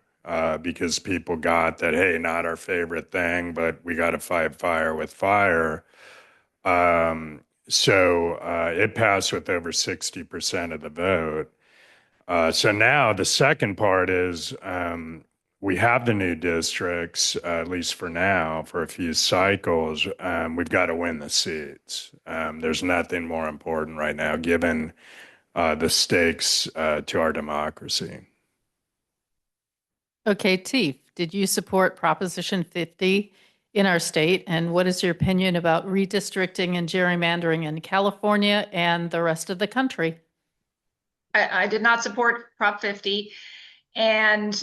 because people got that, hey, not our favorite thing, but we got to fight fire with fire. So it passed with over 60% of the vote. So now the second part is we have the new districts, at least for now, for a few cycles. We've got to win the seats. There's nothing more important right now, given the stakes to our democracy. Okay, Tief, did you support Proposition 50 in our state? And what is your opinion about redistricting and gerrymandering in California and the rest of the country? I did not support Prop 50, and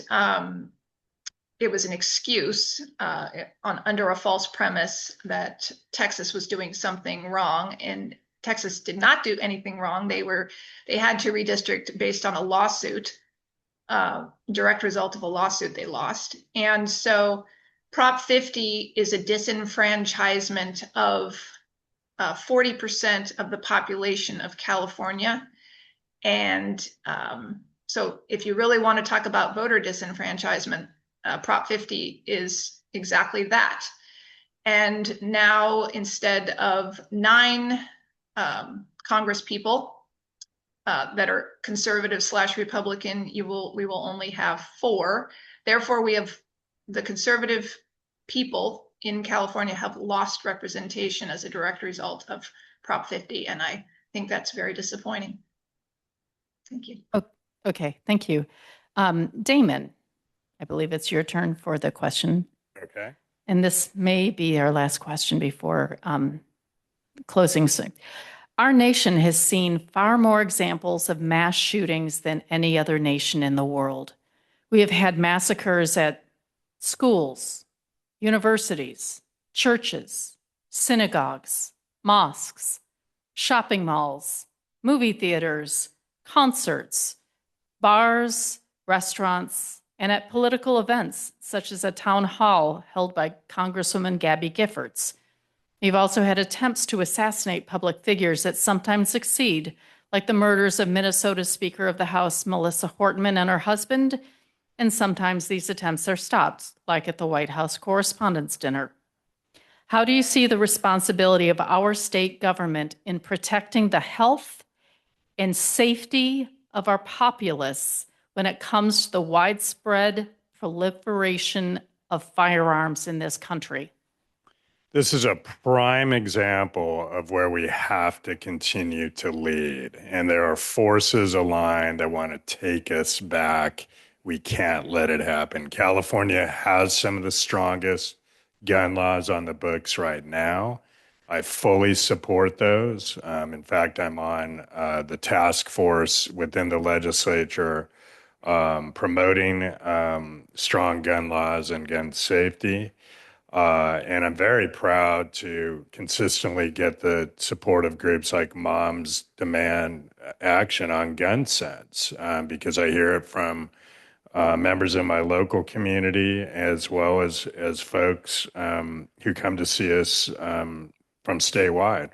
it was an excuse under a false premise that Texas was doing something wrong, and Texas did not do anything wrong. They had to redistrict based on a lawsuit, direct result of a lawsuit they lost. And so Prop 50 is a disenfranchisement of 40% of the population of California. And so if you really want to talk about voter disenfranchisement, Prop 50 is exactly that. And now, instead of 9 Congress people that are conservative / Republican, we will only have 4. Therefore, we have the conservative people in California have lost representation as a direct result of Prop 50, and I think that's very disappointing. Thank you. Oh, okay, thank you. Damon, I believe it's your turn for the question. Okay. And this may be our last question before closing soon. Our nation has seen far more examples of mass shootings than any other nation in the world. We have had massacres at schools, universities, churches, synagogues, mosques, shopping malls, movie theaters, concerts, bars, restaurants, and at political events, such as a town hall held by Congresswoman Gabby Giffords. We've also had attempts to assassinate public figures that sometimes succeed, like the murders of Minnesota Speaker of the House Melissa Hortman and her husband, and sometimes these attempts are stopped, like at the White House Correspondents' Dinner. How do you see the responsibility of our state government in protecting the health and safety of our populace when it comes to the widespread proliferation of firearms in this country? This is a prime example of where we have to continue to lead. And there are forces aligned that want to take us back. We can't let it happen. California has some of the strongest gun laws on the books right now. I fully support those. In fact, I'm on the task force within the legislature promoting strong gun laws and gun safety. And I'm very proud to consistently get the support of groups like Moms Demand Action on gun sense, because I hear it from members of my local community as well as folks who come to see us from statewide.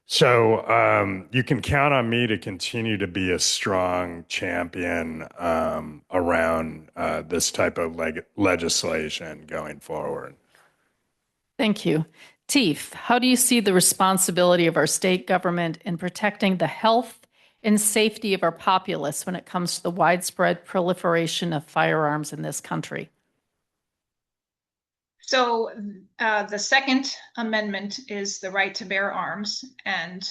So you can count on me to continue to be a strong champion around this type of legislation going forward. Thank you. Tief, how do you see the responsibility of our state government in protecting the health and safety of our populace when it comes to the widespread proliferation of firearms in this country? So the Second Amendment is the right to bear arms, and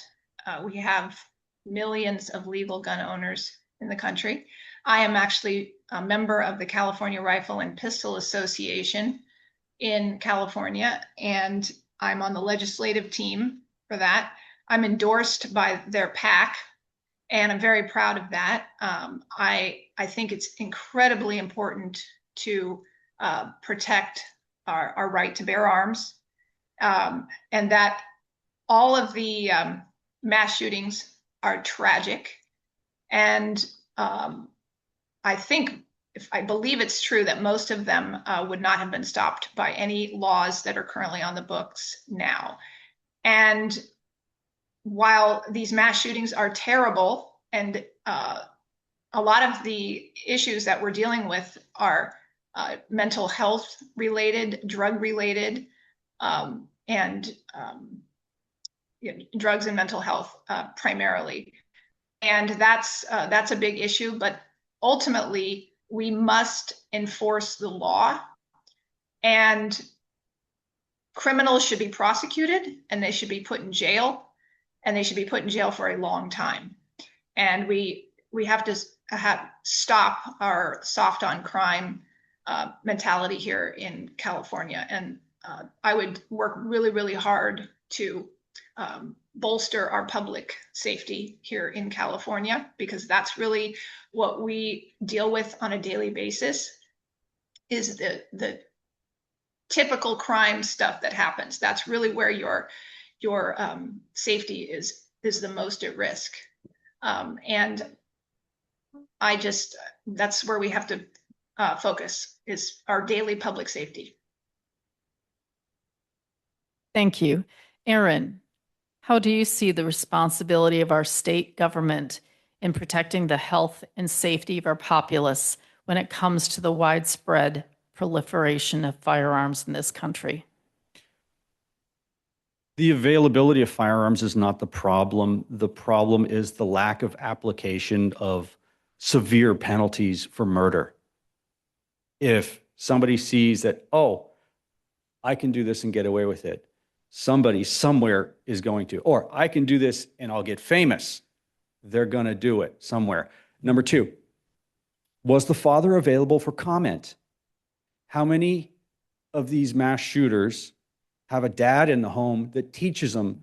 we have millions of legal gun owners in the country. I am actually a member of the California Rifle and Pistol Association in California, and I'm on the legislative team for that. I'm endorsed by their PAC, and I'm very proud of that. I think it's incredibly important to protect our right to bear arms, and that all of the mass shootings are tragic. And I believe it's true that most of them would not have been stopped by any laws that are currently on the books now. And while these mass shootings are terrible, and a lot of the issues that we're dealing with are mental health related, drug related, and drugs and mental health primarily. And that's a big issue, but ultimately we must enforce the law, and criminals should be prosecuted, and they should be put in jail, and they should be put in jail for a long time. And we have to stop our soft on crime mentality here in California. And I would work really, really hard to bolster our public safety here in California, because that's really what we deal with on a daily basis, is the typical crime stuff that happens. That's really where your safety is the most at risk. And that's where we have to focus, is our daily public safety. Thank you. Aaron, how do you see the responsibility of our state government in protecting the health and safety of our populace when it comes to the widespread proliferation of firearms in this country? The availability of firearms is not the problem. The problem is the lack of application of severe penalties for murder. If somebody sees that, oh, I can do this and get away with it, somebody somewhere is going to, or I can do this and I'll get famous, they're going to do it somewhere. Number two, was the father available for comment? How many of these mass shooters have a dad in the home that teaches them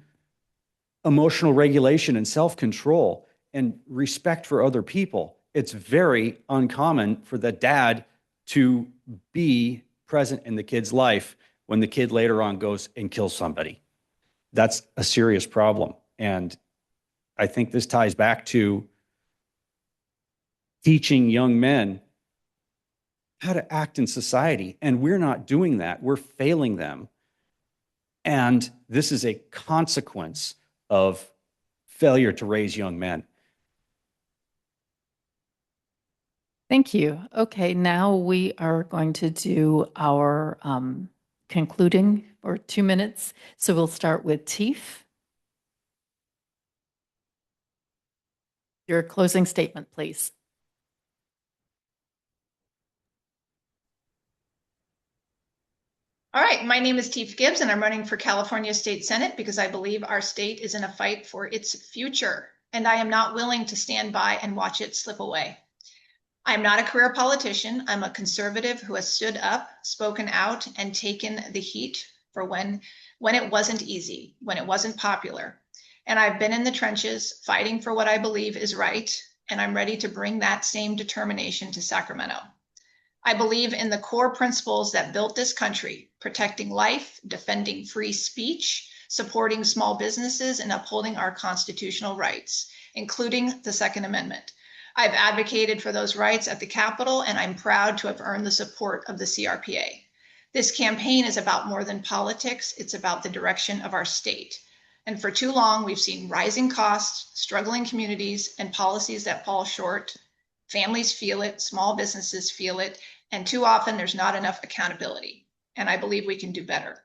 emotional regulation and self-control and respect for other people? It's very uncommon for the dad to be present in the kid's life when the kid later on goes and kills somebody. That's a serious problem. And I think this ties back to teaching young men how to act in society. And we're not doing that. We're failing them. And this is a consequence of failure to raise young men. Thank you. Okay, now we are going to do our concluding for 2 minutes. So we'll start with Tief. Your closing statement, please. All right, my name is Tief Gibbs, and I'm running for California State Senate because I believe our state is in a fight for its future, and I am not willing to stand by and watch it slip away. I am not a career politician. I'm a conservative who has stood up, spoken out, and taken the heat for when it wasn't easy, when it wasn't popular. And I've been in the trenches fighting for what I believe is right, and I'm ready to bring that same determination to Sacramento. I believe in the core principles that built this country: protecting life, defending free speech, supporting small businesses, and upholding our constitutional rights, including the Second Amendment. I've advocated for those rights at the Capitol, and I'm proud to have earned the support of the CRPA. This campaign is about more than politics. It's about the direction of our state. And for too long, we've seen rising costs, struggling communities, and policies that fall short. Families feel it, small businesses feel it, and too often there's not enough accountability. And I believe we can do better.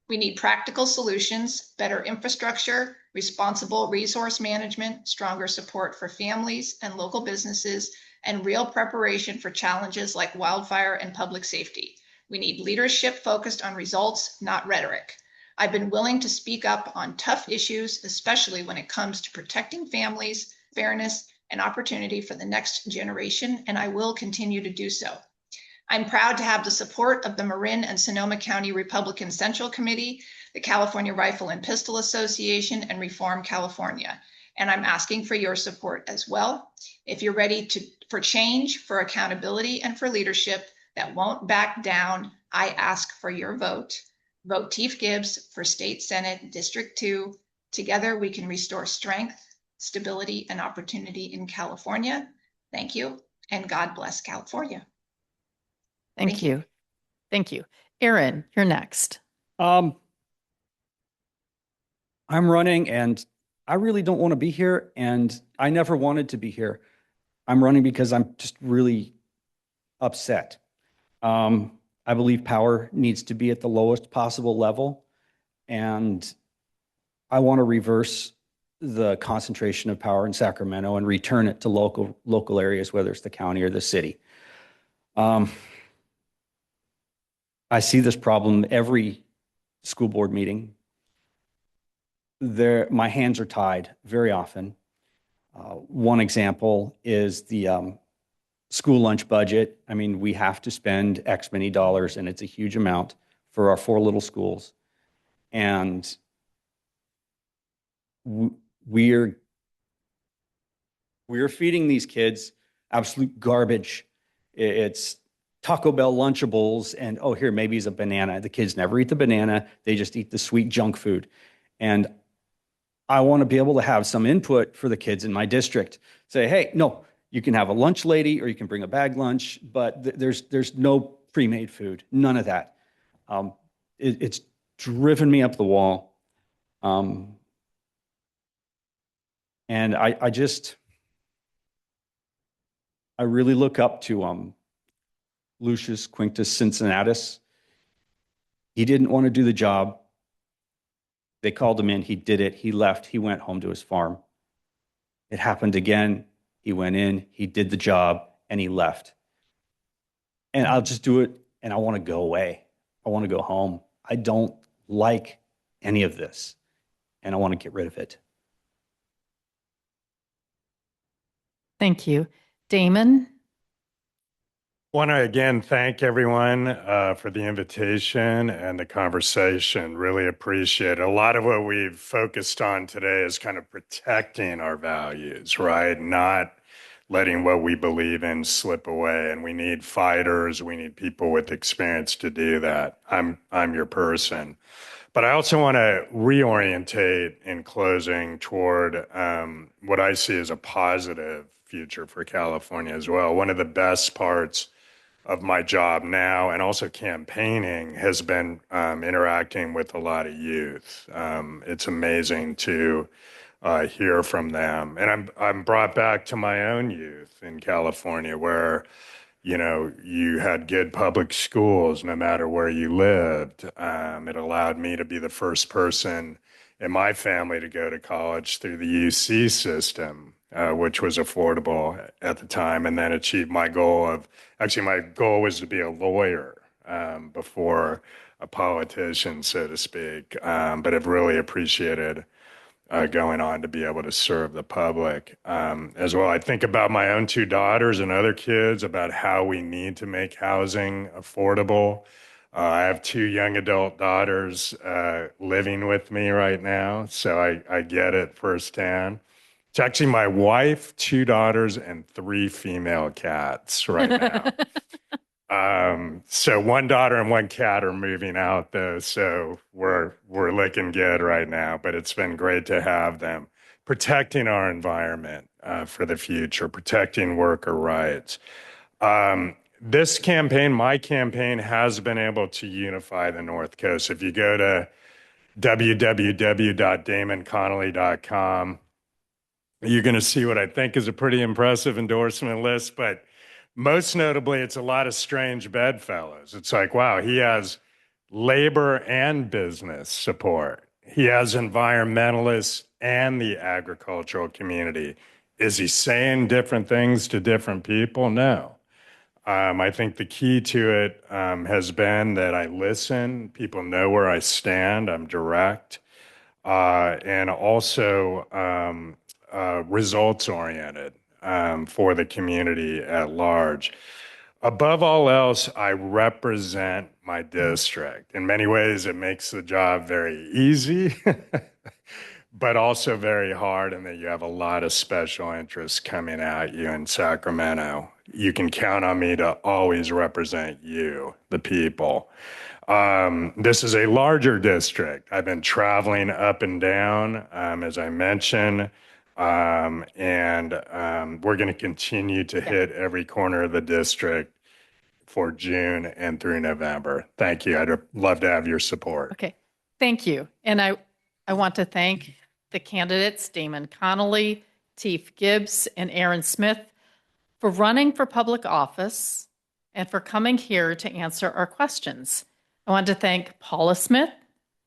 We need practical solutions, better infrastructure, responsible resource management, stronger support for families and local businesses, and real preparation for challenges like wildfire and public safety. We need leadership focused on results, not rhetoric. I've been willing to speak up on tough issues, especially when it comes to protecting families, fairness, and opportunity for the next generation, and I will continue to do so. I'm proud to have the support of the Marin and Sonoma County Republican Central Committee, the California Rifle and Pistol Association, and Reform California. And I'm asking for your support as well. If you're ready for change, for accountability, and for leadership that won't back down, I ask for your vote. Vote Tief Gibbs for State Senate District 2. Together we can restore strength, stability, and opportunity in California. Thank you, and God bless California. Thank you. Thank you. Aaron, you're next. I'm running and I really don't want to be here, and I never wanted to be here. I'm running because I'm just really upset. I believe power needs to be at the lowest possible level, and I want to reverse the concentration of power in Sacramento and return it to local areas, whether it's the county or the city. I see this problem every school board meeting. My hands are tied very often. One example is the school lunch budget. I mean, we have to spend X many dollars, and it's a huge amount for our 4 little schools. And we're feeding these kids absolute garbage. It's Taco Bell Lunchables, and oh, here, maybe it's a banana. The kids never eat the banana. They just eat the sweet junk food. And I want to be able to have some input for the kids in my district. Say, hey, no, you can have a lunch lady or you can bring a bag lunch, but there's no pre-made food, none of that. It's driven me up the wall. And I really look up to Lucius Quinctus Cincinnatus. He didn't want to do the job. They called him in. He did it. He left. He went home to his farm. It happened again. He went in. He did the job, and he left. And I'll just do it, and I want to go away. I want to go home. I don't like any of this, and I want to get rid of it. Thank you. Damon? Want to again thank everyone for the invitation and the conversation. Really appreciate it. A lot of what we've focused on today is kind of protecting our values, right? Not letting what we believe in slip away. And we need fighters. We need people with experience to do that. I'm your person. But I also want to reorientate in closing toward what I see as a positive future for California as well. One of the best parts of my job now and also campaigning has been interacting with a lot of youth. It's amazing to hear from them. And I'm brought back to my own youth in California where, you know, you had good public schools no matter where you lived. It allowed me to be the first person in my family to go to college through the UC system, which was affordable at the time, and then achieve my goal of, actually my goal was to be a lawyer before a politician, so to speak, but I've really appreciated going on to be able to serve the public as well. I think about my own 2 daughters and other kids, about how we need to make housing affordable. I have 2 young adult daughters living with me right now, so I get it firsthand. It's actually my wife, 2 daughters, and 3 female cats right now. So 1 daughter and 1 cat are moving out though, so we're looking good right now, but it's been great to have them. Protecting our environment for the future, protecting worker rights. This campaign, my campaign, has been able to unify the North Coast. If you go to www.damonconnolly.com, you're going to see what I think is a pretty impressive endorsement list, but most notably, it's a lot of strange bedfellows. It's like, wow, he has labor and business support. He has environmentalists and the agricultural community. Is he saying different things to different people? No. I think the key to it has been that I listen. People know where I stand. I'm direct. And also results-oriented for the community at large. Above all else, I represent my district. In many ways, it makes the job very easy, but also very hard in that you have a lot of special interests coming at you in Sacramento. You can count on me to always represent you, the people. This is a larger district. I've been traveling up and down, as I mentioned. We're going to continue to hit every corner of the district for June and through November. Thank you. I'd love to have your support. Okay, thank you. And I want to thank the candidates, Damon Connolly, Tief Gibbs, and Aaron Smith, for running for public office and for coming here to answer our questions. I want to thank Paula Smith,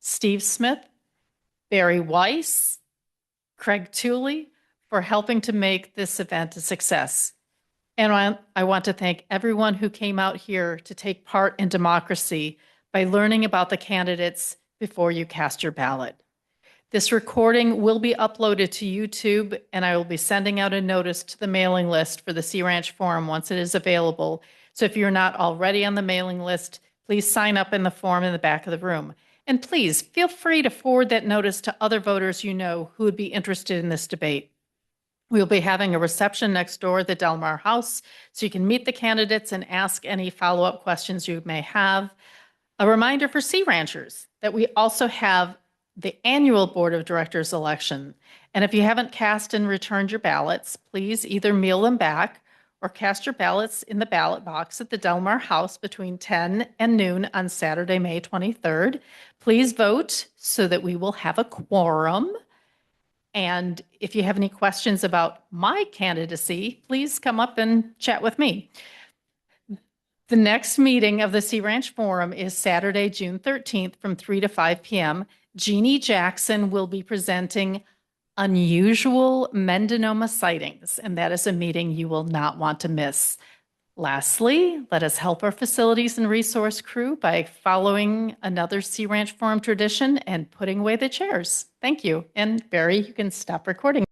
Steve Smith, Barry Weiss, Craig Tooley for helping to make this event a success. And I want to thank everyone who came out here to take part in democracy by learning about the candidates before you cast your ballot. This recording will be uploaded to YouTube, and I will be sending out a notice to the mailing list for the Sea Ranch Forum once it is available. So if you're not already on the mailing list, please sign up in the form in the back of the room. And please feel free to forward that notice to other voters you know who would be interested in this debate. We'll be having a reception next door at the Del Mar House, so you can meet the candidates and ask any follow-up questions you may have. A reminder for Sea Ranchers that we also have the annual Board of Directors election. And if you haven't cast and returned your ballots, please either mail them back or cast your ballots in the ballot box at the Del Mar House between 10 and noon on Saturday, May 23rd. Please vote so that we will have a quorum. And if you have any questions about my candidacy, please come up and chat with me. The next meeting of the Sea Ranch Forum is Saturday, June 13th from 3 to 5 p.m. Jeannie Jackson will be presenting Unusual Mendonoma Sightings, and that is a meeting you will not want to miss. Lastly, let us help our facilities and resource crew by following another Sea Ranch Forum tradition and putting away the chairs. Thank you. And Barry, you can stop recording.